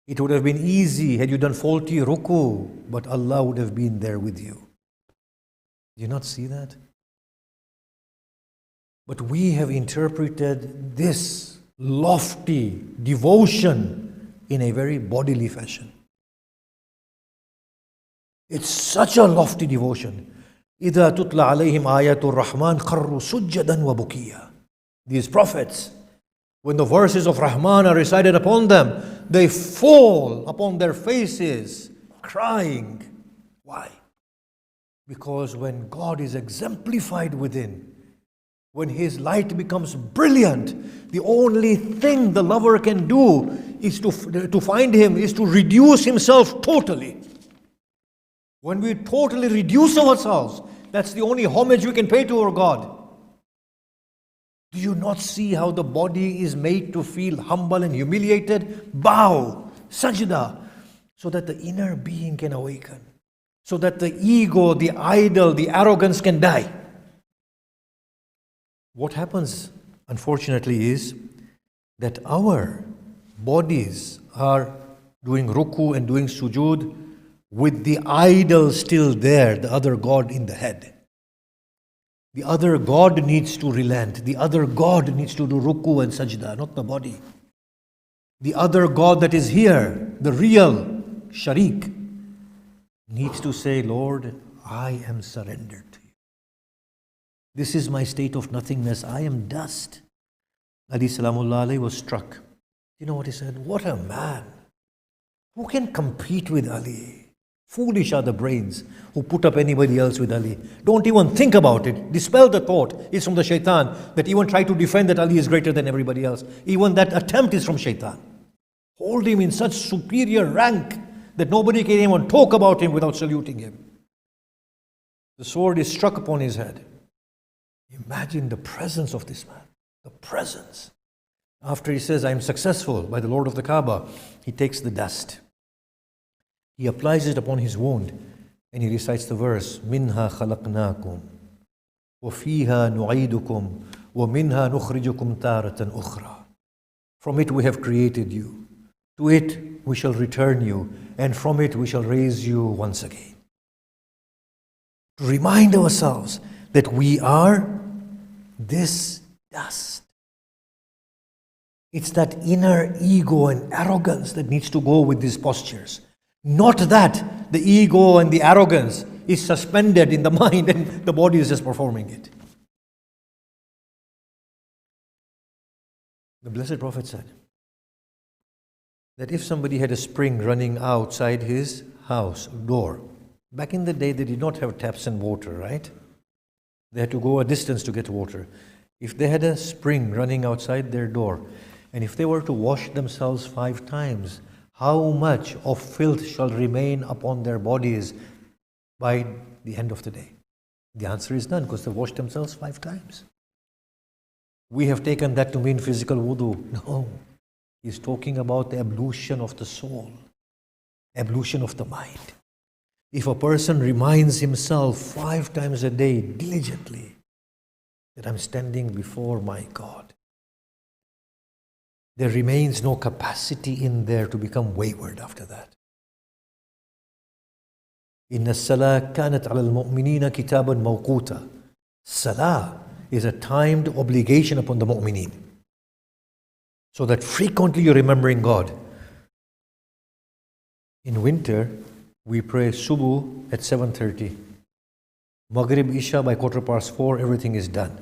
It would have been easy had you done faulty ruku, but Allah would have been there with you. Do you not see that? But we have interpreted this lofty devotion in a very bodily fashion. It's such a lofty devotion. إِذَا تُتْلَى عَلَيْهِمْ آيَاتُ الرَّحْمَنِ خَرُّوا سُجَّدًا وَبُكِيًّا. These prophets, when the verses of Rahman are recited upon them, they fall upon their faces crying. Why? Because when God is exemplified within, when His light becomes brilliant, the only thing the lover can do is to find Him, is to reduce himself totally. When we totally reduce ourselves, that's the only homage we can pay to our God. Do you not see how the body is made to feel humble and humiliated? Bow, sajda, so that the inner being can awaken, so that the ego, the idol, the arrogance can die. What happens, unfortunately, is that our bodies are doing ruku and doing sujood with the idol still there, the other God in the head. The other God needs to relent. The other God needs to do ruku and sajda, not the body. The other God that is here, the real sharik, needs to say, Lord, I am surrendered to you. This is my state of nothingness. I am dust. Ali Salamullah alayhi was struck. You know what he said? What a man. Who can compete with Ali? Foolish are the brains who put up anybody else with Ali. Don't even think about it. Dispel the thought. It's from the shaitan that even try to defend that Ali is greater than everybody else. Even that attempt is from shaitan. Hold him in such superior rank that nobody can even talk about him without saluting him. The sword is struck upon his head. Imagine the presence of this man. The presence. After he says, I am successful by the Lord of the Kaaba, he takes the dust. He applies it upon his wound and he recites the verse, Minha khalaqnakum wa fiha nu'idukum wa minha nukhrijukum taratan ukhra. From it we have created you. To it we shall return you, and from it we shall raise you once again. To remind ourselves that we are this dust. It's that inner ego and arrogance that needs to go with these postures. Not that the ego and the arrogance is suspended in the mind and the body is just performing it. The Blessed Prophet said that if somebody had a spring running outside his house door, back in the day they did not have taps and water, right? They had to go a distance to get water. If they had a spring running outside their door, and if they were to wash themselves 5 times, how much of filth shall remain upon their bodies by the end of the day? The answer is none, because they washed themselves 5 times. We have taken that to mean physical wudu. No, he's talking about the ablution of the soul, ablution of the mind. If a person reminds himself 5 times a day diligently that I'm standing before my God, there remains no capacity in there to become wayward after that. Inna as-salah kanat ala al-mu'minina kitaban mawquta. Salah is a timed obligation upon the mu'mineen. So that frequently you're remembering God. In winter, we pray Subuh at 7:30. Maghrib, Isha by 4:15, everything is done.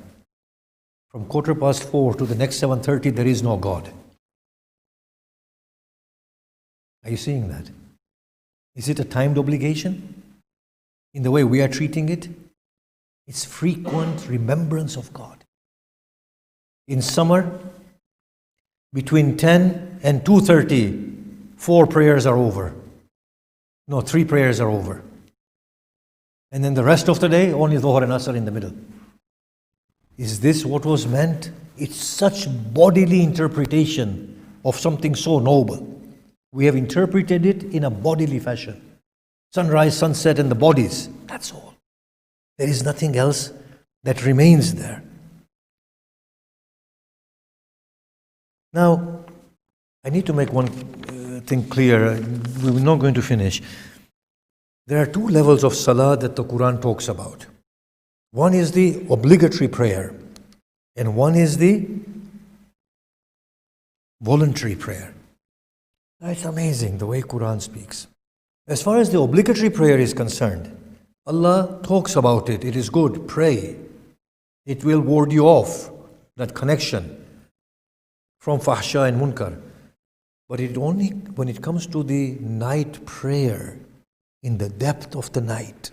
From 4:15 to the next 7:30, there is no God. Are you seeing that? Is it a timed obligation? In the way we are treating it? It's frequent remembrance of God. In summer, between 10 and 2:30, 4 prayers are over. No, 3 prayers are over. And then the rest of the day, only Dhuhr and Asr in the middle. Is this what was meant? It's such bodily interpretation of something so noble. We have interpreted it in a bodily fashion. Sunrise, sunset, and the bodies. That's all. There is nothing else that remains there. Now, I need to make one thing clear. We're not going to finish. There are 2 levels of salah that the Quran talks about. One is the obligatory prayer, and one is the voluntary prayer. It's amazing the way Quran speaks. As far as the obligatory prayer is concerned, Allah talks about it. It is good. Pray. It will ward you off that connection from fahsha and munkar. But it only when it comes to the night prayer, in the depth of the night,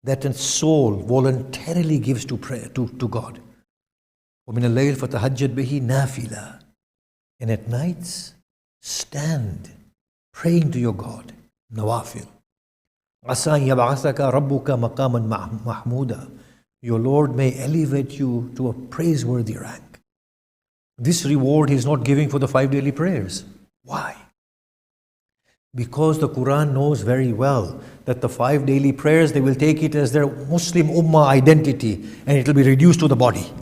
that a soul voluntarily gives to prayer to God. وَمِنَ اللَّيْلِ فَتَهَجَّدْ بِهِ نَافِلًا. And at nights, stand praying to your God. Nawafil. عَسَىٰ أَن يَبْعَثَكَ رَبُّكَ مَقَامًا مَحْمُودًا. Your Lord may elevate you to a praiseworthy rank. This reward He is not giving for the 5 daily prayers. Why? Because the Quran knows very well that the 5 daily prayers, they will take it as their Muslim Ummah identity, and it will be reduced to the body.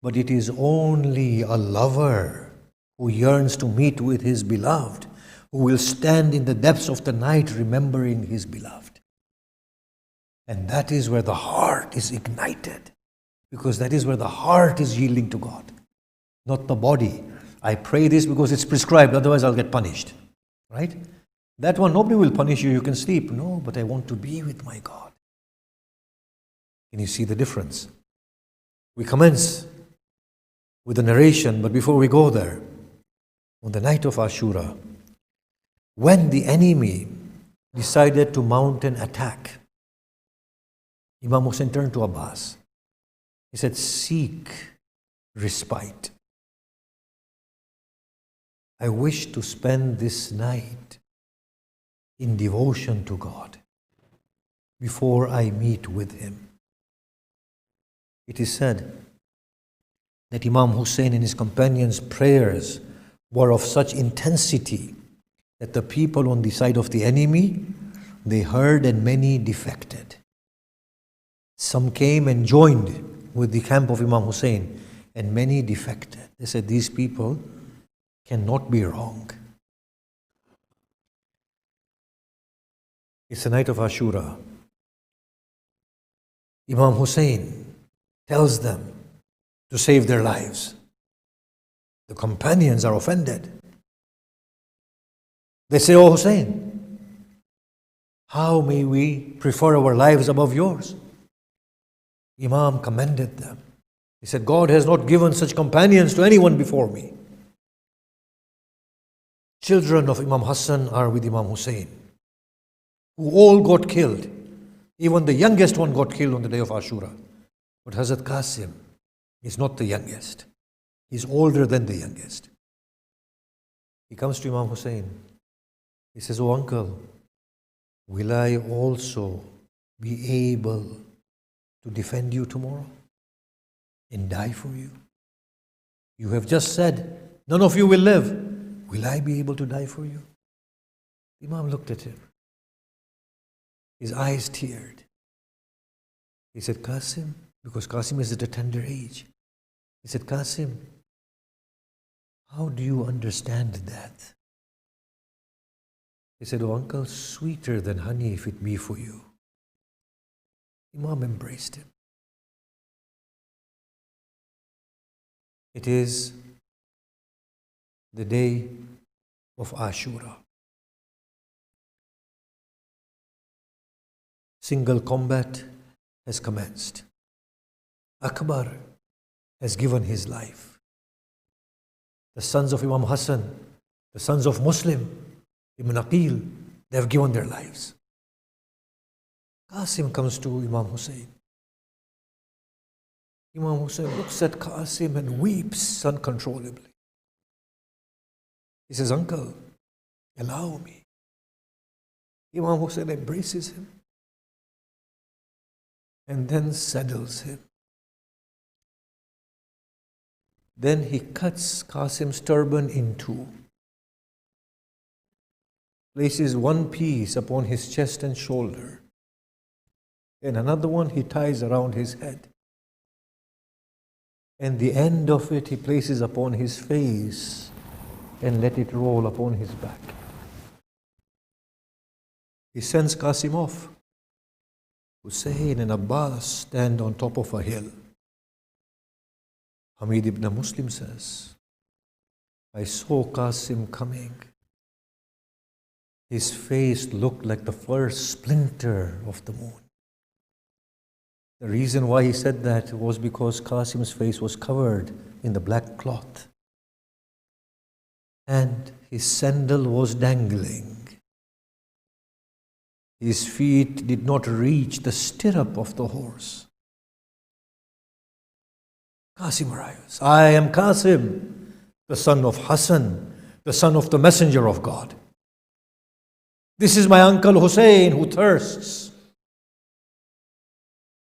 But it is only a lover who yearns to meet with his beloved, who will stand in the depths of the night remembering his beloved. And that is where the heart is ignited, because that is where the heart is yielding to God, not the body. I pray this because it's prescribed, otherwise I'll get punished. Right? That one, nobody will punish you, you can sleep. No, but I want to be with my God. Can you see the difference? We commence with the narration, but before we go there, on the night of Ashura, when the enemy decided to mount an attack, Imam Hussain turned to Abbas. He said, seek respite. I wish to spend this night in devotion to God before I meet with Him. It is said that Imam Hussain and his companions' prayers were of such intensity that the people on the side of the enemy, they heard and many defected. Some came and joined with the camp of Imam Hussain, and many defected. They said, these people cannot be wrong. It's the night of Ashura. Imam Hussain tells them to save their lives. The companions are offended. They say, "Oh Hussain, how may we prefer our lives above yours?" Imam commended them. He said, "God has not given such companions to anyone before me." Children of Imam Hassan are with Imam Hussain, who all got killed. Even the youngest one got killed on the day of Ashura. But Hazrat Qasim is not the youngest. He's older than the youngest. He comes to Imam Hussain. He says, "Oh uncle, will I also be able to defend you tomorrow and die for you? You have just said, none of you will live. Will I be able to die for you?" Imam looked at him. His eyes teared. He said, "Qasim," because Qasim is at a tender age. He said, "Qasim, how do you understand that?" He said, "Oh uncle, sweeter than honey if it be for you." Imam embraced him. It is the day of Ashura. Single combat has commenced. Akbar has given his life. The sons of Imam Hassan, the sons of Muslim, Ibn Aqil, they have given their lives. Qasim comes to Imam Hussain. Imam Hussain looks at Qasim and weeps uncontrollably. He says, uncle, allow me. Imam Hussein embraces him and then saddles him. Then he cuts Qasim's turban in two, places one piece upon his chest and shoulder, and another one he ties around his head. And the end of it he places upon his face and let it roll upon his back. He sends Qasim off. Hussein and Abbas stand on top of a hill. Hamid ibn Muslim says, I saw Qasim coming. His face looked like the first splinter of the moon. The reason why he said that was because Qasim's face was covered in the black cloth. And his sandal was dangling. His feet did not reach the stirrup of the horse. Qasim arrives. I am Qasim, the son of Hassan, the son of the messenger of God. This is my uncle Hussein who thirsts.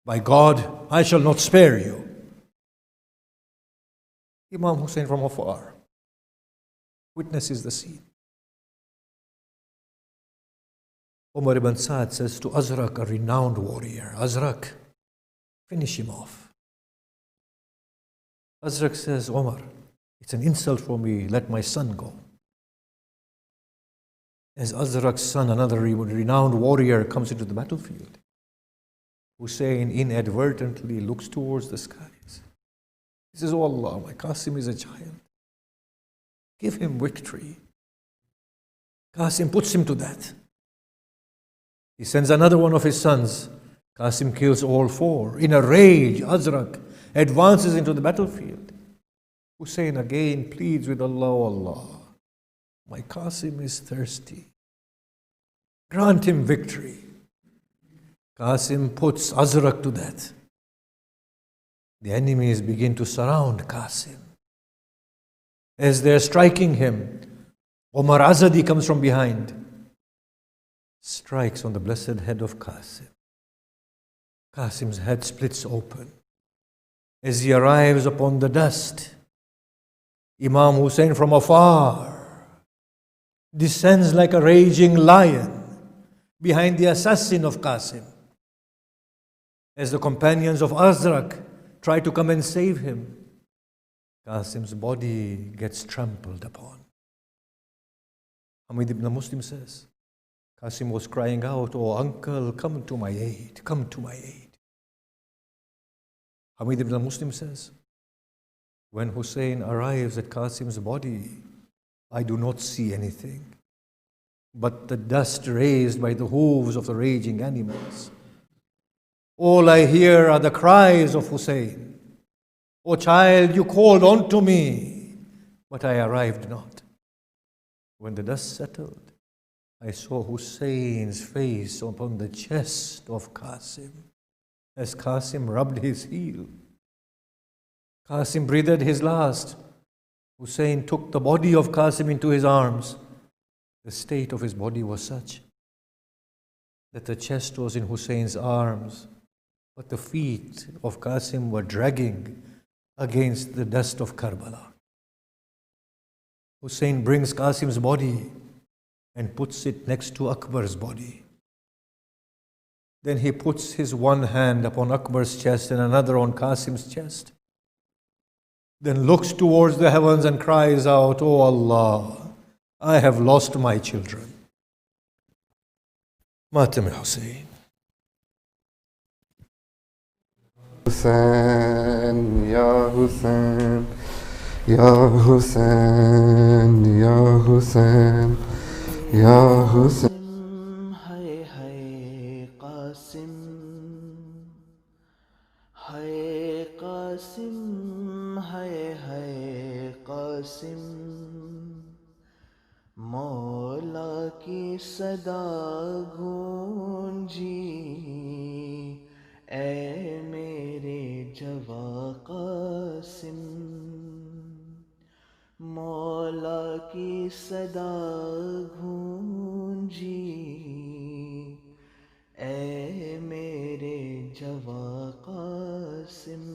By God, I shall not spare you. Imam Hussein from afar witnesses the scene. Umar ibn Sa'd says to Azraq, a renowned warrior, Azraq, finish him off. Azraq says, Umar, it's an insult for me, let my son go. As Azraq's son, another renowned warrior, comes into the battlefield, Hussein inadvertently looks towards the skies. He says, Oh Allah, my Qasim is a giant. Give him victory. Qasim puts him to death. He sends another one of his sons. Qasim kills all four. In a rage, Azraq advances into the battlefield. Hussein again pleads with Allah, oh Allah, my Qasim is thirsty. Grant him victory. Qasim puts Azraq to death. The enemies begin to surround Qasim. As they're striking him, Omar Azadi comes from behind, strikes on the blessed head of Qasim. Qasim's head splits open. As he arrives upon the dust, Imam Hussein from afar descends like a raging lion behind the assassin of Qasim. As the companions of Azraq try to come and save him, Qasim's body gets trampled upon. Hamid ibn Muslim says, Qasim was crying out, Oh uncle, come to my aid, come to my aid. Hamid ibn Muslim says, when Hussein arrives at Qasim's body, I do not see anything but the dust raised by the hooves of the raging animals. All I hear are the cries of Hussein. Oh child, you called unto me, but I arrived not. When the dust settled, I saw Hussein's face upon the chest of Qasim as Qasim rubbed his heel. Qasim breathed his last. Hussein took the body of Qasim into his arms. The state of his body was such that the chest was in Hussein's arms, but the feet of Qasim were dragging against the dust of Karbala. Hussein brings Qasim's body and puts it next to Akbar's body. Then he puts his one hand upon Akbar's chest and another on Qasim's chest. Then looks towards the heavens and cries out, Oh Allah, I have lost my children. Matam Hussein. Hussein, Ya Hussein, Ya Hussein, Ya Hussein, Ya Hussein. Hai hai Qasim, hai Qasim, hai hai Qasim. मौला की सदा गूंजी ऐ मेरे जवा कासिम मौला की صدا گونجی اے میرے جواں قاسم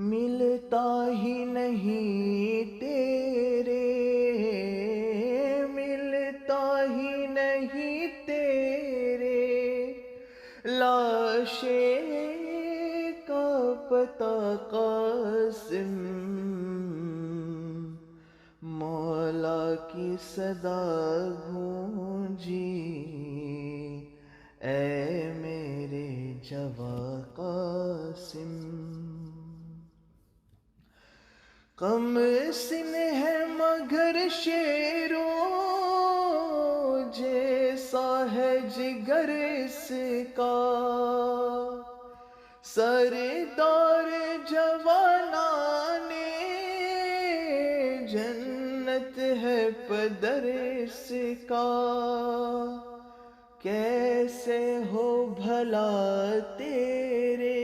ملتا ہی نہیں تیرے ملتا ہی نہیں تیرے لاشے کا پتہ قاسم مولا کی صدا گونجی اے میرے جواں قاسم کم سن ہے مگر شیروں جیسا ہے جگر اس کا سردار جوانان جنت ہے پدر اس کا کیسے ہو بھلا تیرے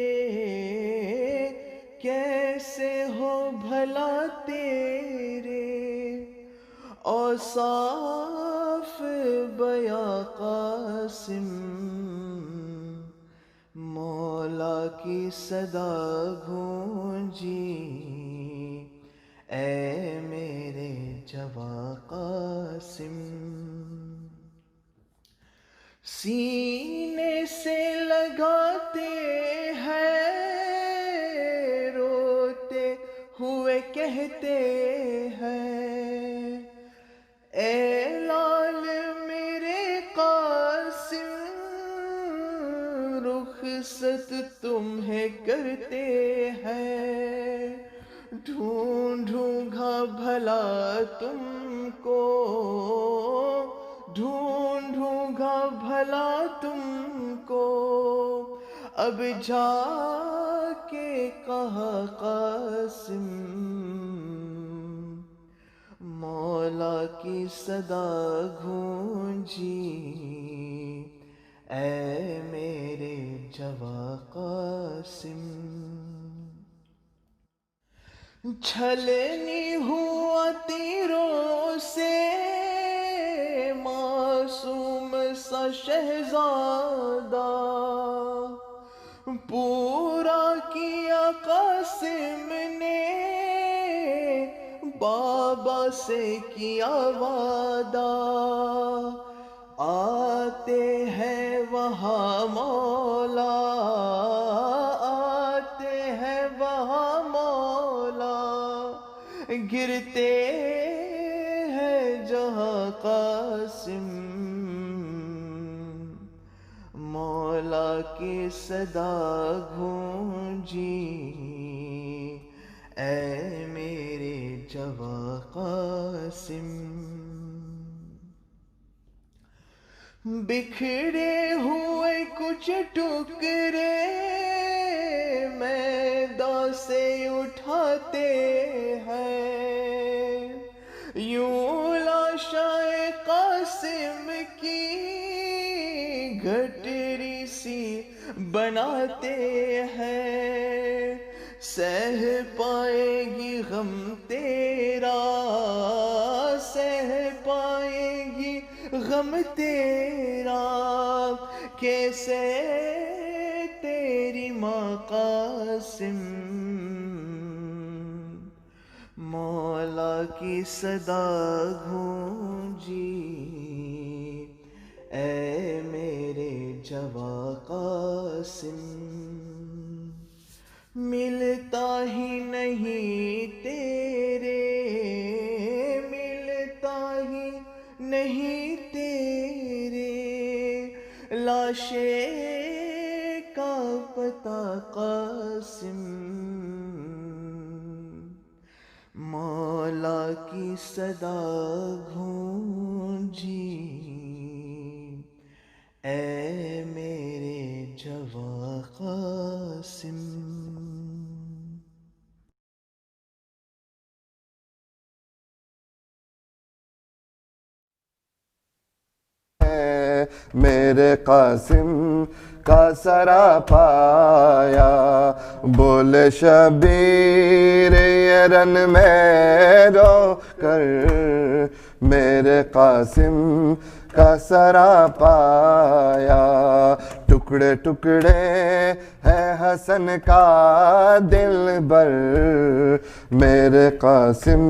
کیسے ہو بھلا تیرے اوصاف بیاں قاسم مولا کی صدا گونجی اے میرے جواں قاسم سینے سے لگاتے ہیں روتے ہوئے کہتے ہیں اے لال میرے قاسم رخصت تمہیں کرتے ہیں ڈھونڈوں گا بھلا تم کو ڈھونڈوں گا بھلا تم کو اب جا کے کہا قاسم مولا کی صدا گونجی اے میرے جواں قاسم چھلنی ہوا تیروں سے معصوم سا شہزادہ پورا کیا قاسم نے بابا سے کیا وعدہ آتے ہیں وہاں مولا آتے ہیں وہاں مولا گرتے ہیں جہاں قاسم مولا کی صدا گونجی اے میرے جواں قاسم بکھرے ہوئے کچھ ٹکڑے میدان سے اٹھاتے ہیں یوں لاشائے قاسم کی گھٹری سی بناتے ہیں سہ پائے گی غم تیرا سہ پائے گی غم تیرا کیسے تیری ماں قاسم مولا کی صدا گونجی اے میرے جواں قاسم ملتا ہی نہیں تیرے ملتا ہی نہیں تیرے لاشے کا پتہ قاسم مولا کی صدا گونجی اے میرے جواں قاسم میرے قاسم کا سرا پایا بول شبیر लिए रन में रो कर मेरे कासिम का सरा पाया। टुकड़े टुकड़े है हसन का दिल भर मेरे कासिम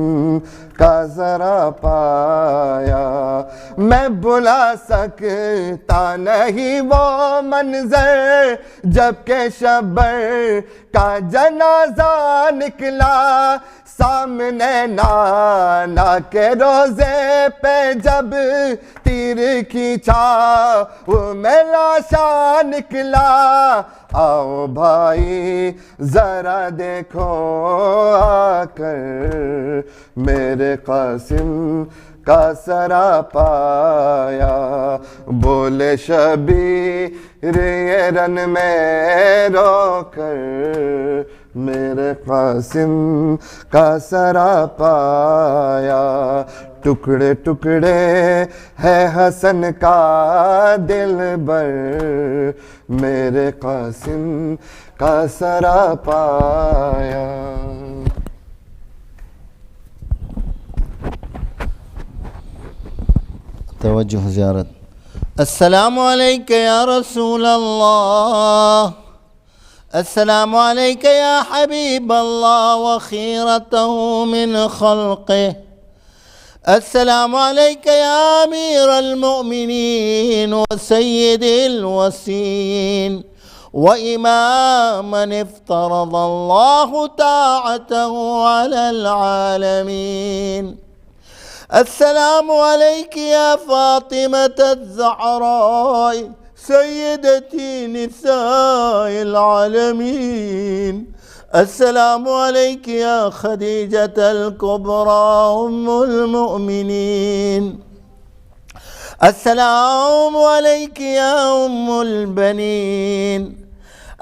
का जरा पाया। मैं बुला सकता नहीं वो मंजर जबकि शबर का जनाजा निकला सामने नाना के रोजे पे जब तीर खींचा वो मैं लाशा निकला। आओ भाई जरा देखो आकर मेरे कासिम का सरा पाया। बोले शबीर ये रन में रोकर मेरे कासिम का सरा पाया। टुकड़े टुकड़े है हसन का दिल भर मेरे कासिम का सरा पाया। तवज्जो ज़ियारत। अस्सलामु अलैका या रसूल अल्लाह, अस्सलामु अलैका या हबीब अल्लाह व खीरतहु मिन खल्क़िह, अस्सलामु अलैका या अमीरल मुअमिनीन व सय्यिदिल वसीन व इमामन इफ्तरदल्लाहु ताअतहु अलल आलमीन। अस्सलामु अलैकी या फातिमत अज़्ज़हरा सय्यदती निसाइल आलमीन। अस्सलामु अलैकी या खदीजतल कुबरा उम्मुल मुअमिनीन। अस्सलामु अलैकी या उम्मुल बनीन।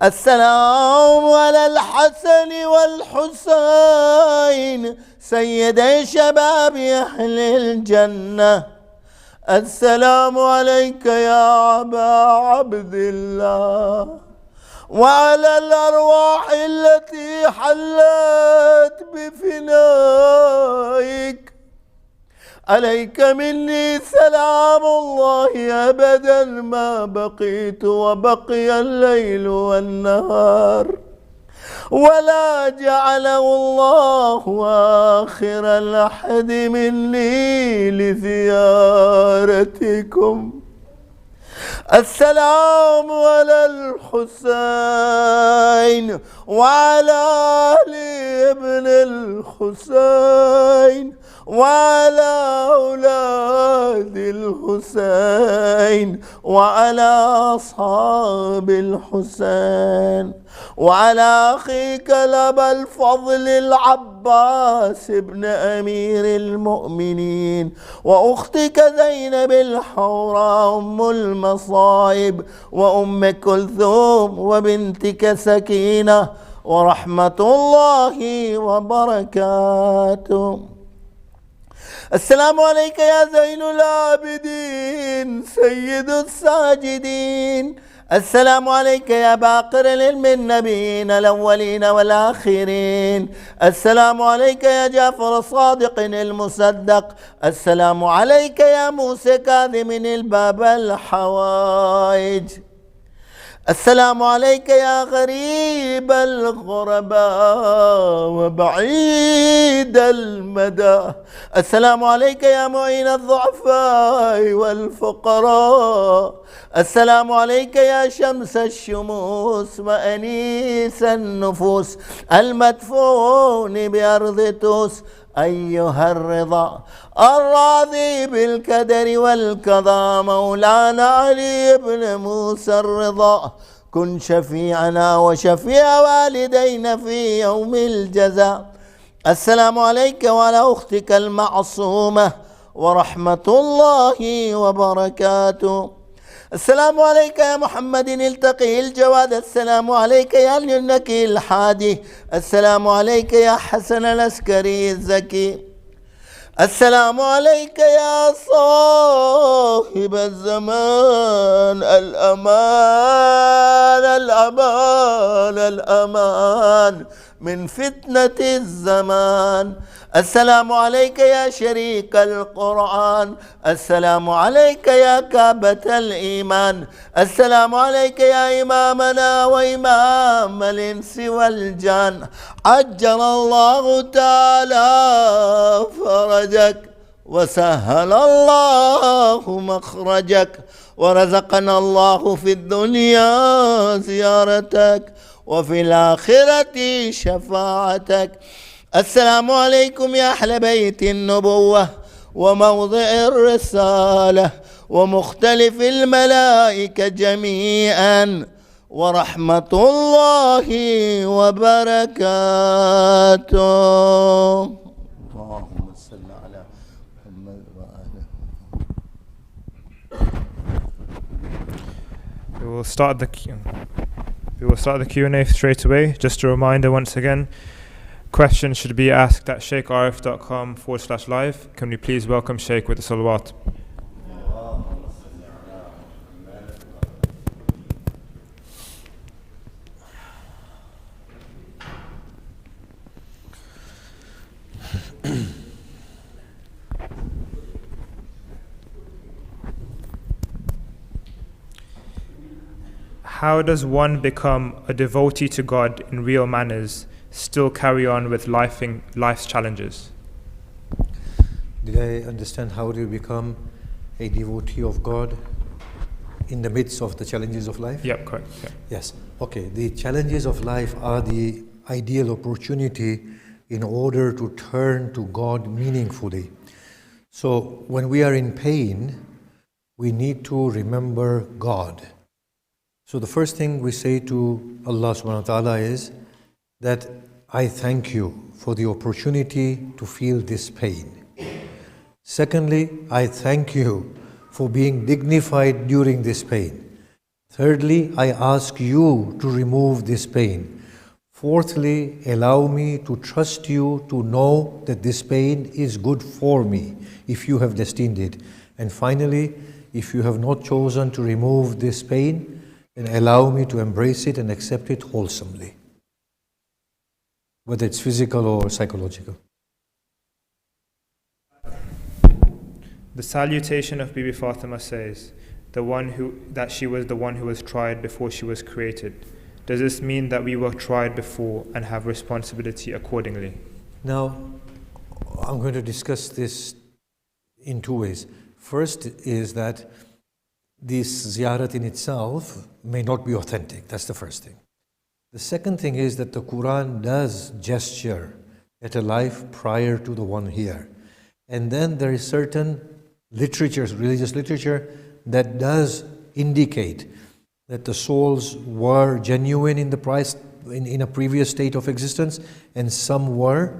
अस्सलामु अलल हसन वल हुसैन सय्यदे शबाब अहलिल जन्नह। अस्सलामु अलैका या अबा अब्दिल्लाह व अलल अरवाह अल्लती हल्लत बिफिनाइक। अलैका मिन्नी सलामुल्लाहि अबदन मा बक़ीतु व बक़ियल लैलु वन नहार वला जअलहुल्लाहु आखिरल अहद मिन्नी लिज़ियारतिकुम। अस्सलामु अलल हुसैन व अला अहली इब्निल हुसैन व अला औलादिल हुसैन व अला अस्हाबिल हुसैन व अला अखीका अबल फज़लिल अब्बास इब्न अमीरिल मुअमिनीन व उख्तिका ज़ैनबिल हौरा उम्मुल मसाइब व उम्म कुलथूम व बिन्तिका सकीना व रहमतुल्लाहि व बरकातुहु। अस्सलामु अलैका या ज़ैनुल आबिदीन सय्यिदुस साजिदीन। अस्सलामु अलैका या बाक़िरल मिन नबिय्यिन अल-अव्वलीन वल आखिरीन। अस्सलामु अलैका या जाफ़र सादिक़िन अल-मुसद्दक़। अस्सलामु अलैका या मूसा काज़िमिन अल-बाब अल-हवाइज। अस्सलामु अलैका या गरीब अल-गुरबा व बईद अल-मदा। अस्सलामु अलैका या मुईन अल-ज़ुअफ़ा वल-फ़ुक़रा। अस्सलामु अलैका या शम्स अश-शुमूस व अनीस अन-नुफूस अल-मदफ़ून बिअर्ज़ तूस। अय्युहर रिज़ा अर्राज़ी बिल-क़दर वल-क़ज़ा मौलाना अली इब्न मूसा ar-रिज़ा कुन शफ़ीअना व शफ़ीअ वालिदैना फ़ी यौमिल जज़ा। अस्सलामु अलैका व अला उख्तिकल मअसूमा व रहमतुल्लाहि व बरकातुहु। अस्सलामु अलैका या मुहम्मदिन इल्तक़ील जवाद। अस्सलामु अलैका या नकील हादी। अस्सलामु अलैका या हसन अल-अस्करी ज़की। السلام عليك يا صاحب الزمان الأمان الأمان الأمان من فتنة الزمان السلام عليك يا شريك القرآن السلام عليك يا كعبة الإيمان السلام عليك يا إمامنا وإمام الإنس والجان عجل الله تعالى فرجك وسهل الله مخرجك ورزقنا الله في الدنيا زيارتك وفي الآخرة شفاعتك السلام عليكم يا أهل بيت النبوة وموضع الرسالة ومختلف الملائكة جميعا ورحمة الله وبركاته اللهم صل على محمد وآله. We will start the Q&A straight away. Just a reminder once again, questions should be asked at sheikarif.com/live. Can we please welcome Sheikh with the salawat? How does one become a devotee to God in real manners, still carry on with life's challenges? Did I understand how do you become a devotee of God in the midst of the challenges of life? Yep, correct. Yeah. Yes. Okay. The challenges of life are the ideal opportunity in order to turn to God meaningfully. So when we are in pain, we need to remember God. So the first thing we say to Allah subhanahu wa ta'ala is that I thank you for the opportunity to feel this pain. Secondly, I thank you for being dignified during this pain. Thirdly, I ask you to remove this pain. Fourthly, allow me to trust you to know that this pain is good for me if you have destined it. And finally, if you have not chosen to remove this pain, then allow me to embrace it and accept it wholesomely, whether it's physical or psychological. The salutation of Bibi Fatima says, that she was the one who was tried before she was created. Does this mean that we were tried before and have responsibility accordingly? Now, I'm going to discuss this in two ways. First is that this ziyarat in itself may not be authentic. That's the first thing. The second thing is that the Quran does gesture at a life prior to the one here. And then there is certain literature, religious literature, that does indicate that the souls were genuine in a previous state of existence, and some were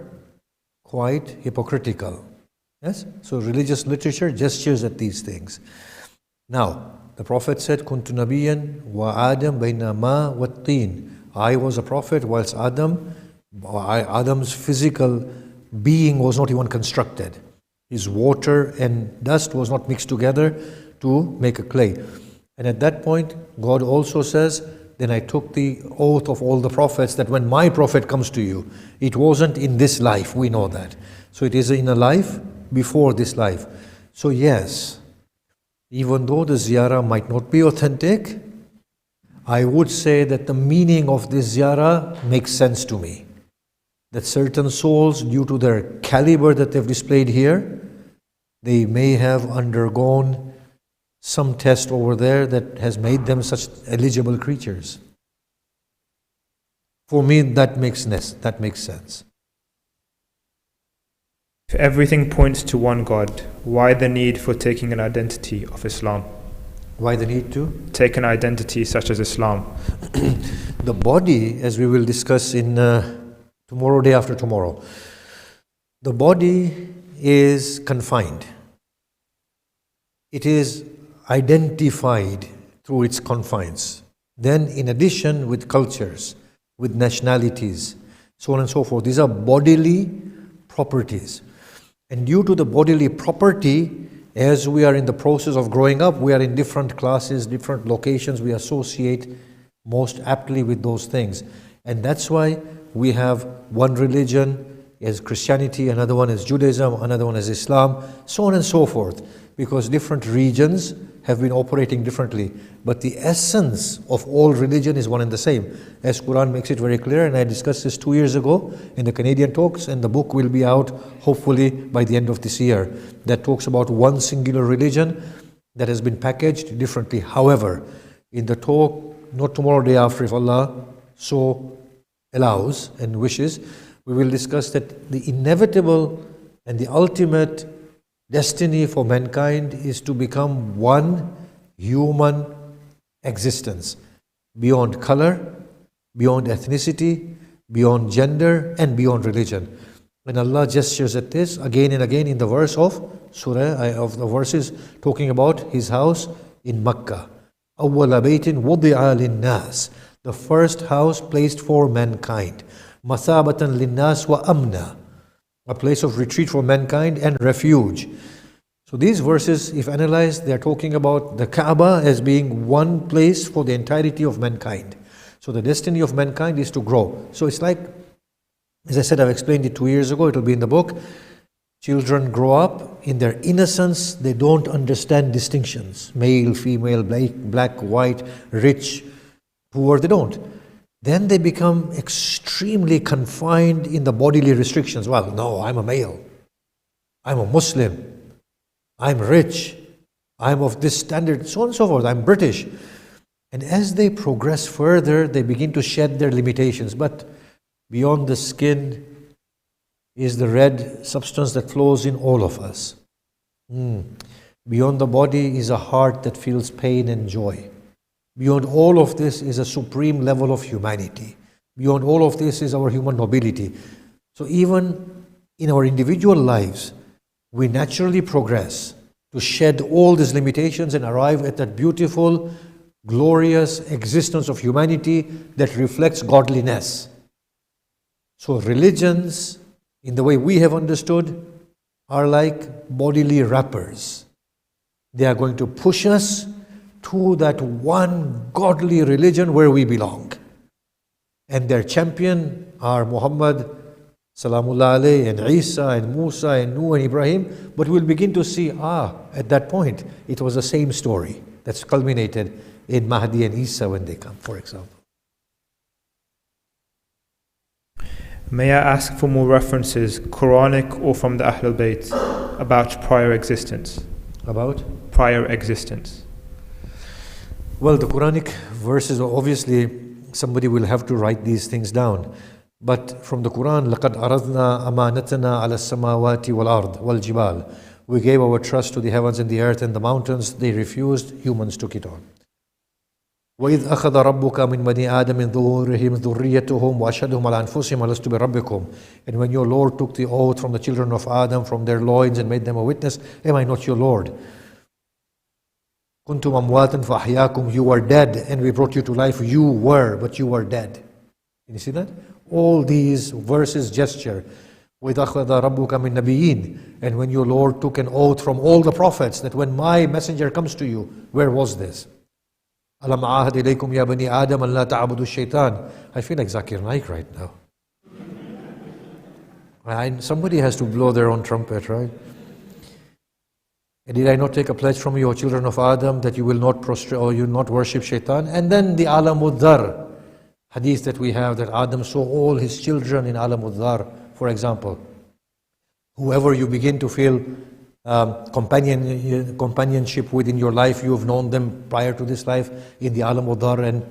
quite hypocritical. Yes? So religious literature gestures at these things. Now, the Prophet said, Kuntu Nabiyan wa Adam bayna ma wa teen. I was a prophet whilst Adam's physical being was not even constructed. His water and dust was not mixed together to make a clay. And at that point, God also says, then I took the oath of all the prophets that when my prophet comes to you, it wasn't in this life, we know that. So it is in a life before this life. So yes, even though the ziyarah might not be authentic, I would say that the meaning of this ziyarah makes sense to me. That certain souls, due to their caliber that they've displayed here, they may have undergone some test over there that has made them such eligible creatures. For me, that makes sense. If everything points to one God, why the need for taking an identity of Islam? Why the need to? Take an identity such as Islam. The body, as we will discuss in tomorrow, day after tomorrow, the body is confined. It is identified through its confines. Then in addition with cultures, with nationalities, so on and so forth. These are bodily properties. And due to the bodily property, as we are in the process of growing up, we are in different classes, different locations, we associate most aptly with those things. And that's why we have one religion as Christianity, another one is Judaism, another one is Islam, so on and so forth, because different regions have been operating differently. But the essence of all religion is one and the same, as Quran makes it very clear, and I discussed this 2 years ago in the Canadian talks, and the book will be out hopefully by the end of this year, that talks about one singular religion that has been packaged differently. However, in the talk, not tomorrow, day after, if Allah so allows and wishes, we will discuss that the inevitable and the ultimate destiny for mankind is to become one human existence, beyond color, beyond ethnicity, beyond gender, and beyond religion. And Allah gestures at this again and again in the verse of of the verses talking about His house in Makkah. أَوَّلَ بَيْتٍ وُضِعَ لِلنَّاسِ, the first house placed for mankind. مَثَابَةً لِلنَّاسِ وَأَمْنًا, a place of retreat for mankind and refuge. So these verses, if analyzed, they are talking about the Kaaba as being one place for the entirety of mankind. So the destiny of mankind is to grow. So it's like, as I said, I've explained it 2 years ago, it will be in the book. Children grow up, in their innocence, they don't understand distinctions. Male, female, black, white, rich, poor, they don't. Then they become extremely confined in the bodily restrictions. Well, no, I'm a male. I'm a Muslim. I'm rich. I'm of this standard, so on and so forth. I'm British. And as they progress further, they begin to shed their limitations. But beyond the skin is the red substance that flows in all of us. Beyond the body is a heart that feels pain and joy. Beyond all of this is a supreme level of humanity. Beyond all of this is our human nobility. So even in our individual lives, we naturally progress to shed all these limitations and arrive at that beautiful, glorious existence of humanity that reflects godliness. So religions, in the way we have understood, are like bodily wrappers. They are going to push us to that one godly religion where we belong. And their champion are Muhammad, Salamullah alayhi, and Isa, and Musa, and Nuh, and Ibrahim. But we'll begin to see, at that point, it was the same story that's culminated in Mahdi and Isa when they come, for example. May I ask for more references, Quranic or from the Ahlul Bayt, about prior existence? About? Prior existence. Well, the Quranic verses, obviously, somebody will have to write these things down. But from the Quran, لَقَدْ أَرَضْنَا أَمَانَتَنَا عَلَى السَّمَاوَاتِ وَالْأَرْضِ وَالْجِبَالِ. We gave our trust to the heavens and the earth and the mountains. They refused. Humans took it on. وَإِذْ أَخَذَ رَبُّكَ مِنْ بَنِي آدَمٍ مِنْ ظُهُورِهِمْ ذُرِّيَّتَهُمْ وَأَشْهَدَهُمْ عَلَى أَنفُسِهِمْ أَلَسْتُ بِرَبِّكُمْ. And when your Lord took the oath from the children of Adam, from their loins, and made them a witness, am I not your Lord? كُنْتُمْ أَمْوَاتًا فَأَحْيَاكُمْ. You were dead and we brought you to life. You were, but you were dead. Can you see that? All these verses gesture. وَإِذْ أَخَذَ رَبُّكَ مِنْ نَبِيِّينَ. And when your Lord took an oath from all the prophets that when my messenger comes to you, where was this? أَلَمْ عَاهَدْ إِلَيْكُمْ يَا بَنِي آدَمَ أَنْ لَا تَعْبُدُوا الشَّيْطَانَ. I feel like Zakir Naik right now. Somebody has to blow their own trumpet, right? And did I not take a pledge from you, O children of Adam, that you will not prostrate or you will not worship shaitan? And then the Alamud Dhar hadith that we have, that Adam saw all his children in Alamud Dhar, for example. Whoever you begin to feel companionship with in your life, you have known them prior to this life in the Alamud Dhar and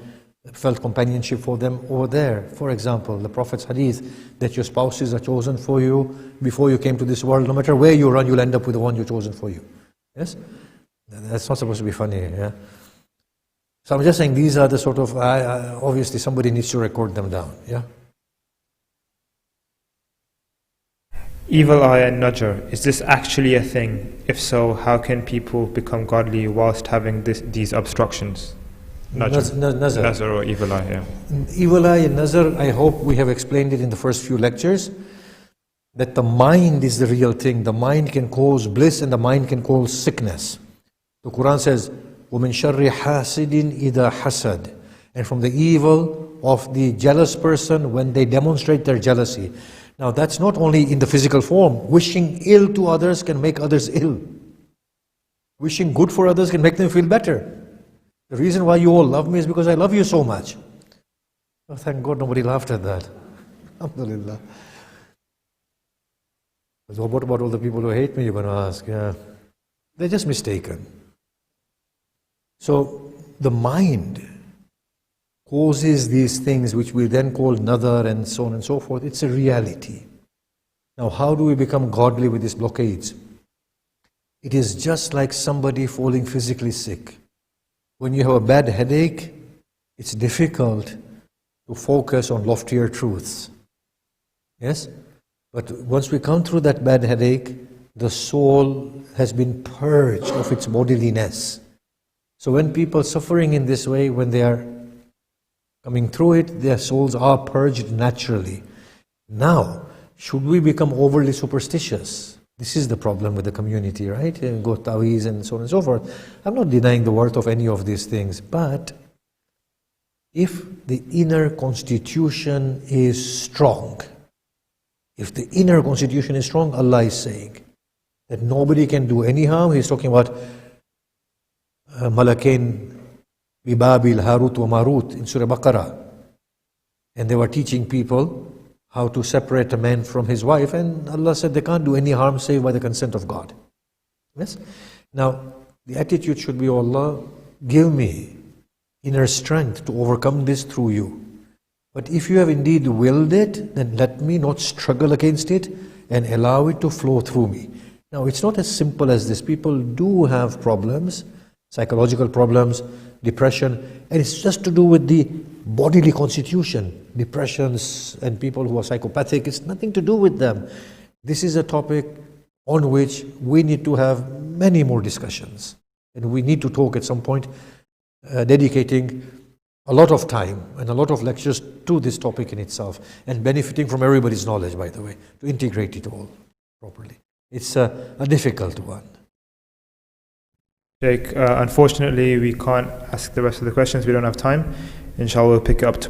felt companionship for them over there. For example, the Prophet's hadith that your spouses are chosen for you before you came to this world. No matter where you run, you'll end up with the one you're chosen for you. Yes? That's not supposed to be funny. Yeah? So I'm just saying these are the sort of, obviously somebody needs to record them down. Yeah. Evil eye and nudger, is this actually a thing? If so, how can people become godly whilst having these obstructions? Nazar or evil eye, yeah. Evil eye and nazar, I hope we have explained it in the first few lectures. that the mind is the real thing. The mind can cause bliss and the mind can cause sickness. The Quran says, وَمِن شَرِّ حَاسِدٍ إِذَا حَسَدٍ. And from the evil of the jealous person when they demonstrate their jealousy. Now that's not only in the physical form. Wishing ill to others can make others ill. Wishing good for others can make them feel better. The reason why you all love me is because I love you so much. Oh, thank God nobody laughed at that. Alhamdulillah. So what about all the people who hate me, you're going to ask? Yeah. They're just mistaken. So the mind causes these things which we then call nadar and so on and so forth. It's a reality. Now how do we become godly with these blockades? It is just like somebody falling physically sick. When you have a bad headache, it's difficult to focus on loftier truths. Yes? But once we come through that bad headache, the soul has been purged of its bodiliness. So when people suffering in this way, when they are coming through it, their souls are purged naturally. Now, should we become overly superstitious? This is the problem with the community, right? And go taweez and so on and so forth. I'm not denying the worth of any of these things, but if the inner constitution is strong, if the inner constitution is strong, Allah is saying that nobody can do any harm. He's talking about Malakain Bibabil Harut wa Marut in Surah Baqarah. And they were teaching people how to separate a man from his wife, and Allah said they can't do any harm save by the consent of God. Yes? Now, the attitude should be, oh Allah, give me inner strength to overcome this through you. But if you have indeed willed it, then let me not struggle against it and allow it to flow through me. Now, it's not as simple as this. People do have problems, psychological problems, depression, and it's just to do with the bodily constitution. Depressions and people who are psychopathic, it's nothing to do with them. This is a topic on which we need to have many more discussions. And we need to talk at some point, dedicating a lot of time and a lot of lectures to this topic in itself, and benefiting from everybody's knowledge, by the way, to integrate it all properly. It's a difficult one. Sheikh, unfortunately we can't ask the rest of the questions, we don't have time. Inshallah we'll pick it up tomorrow.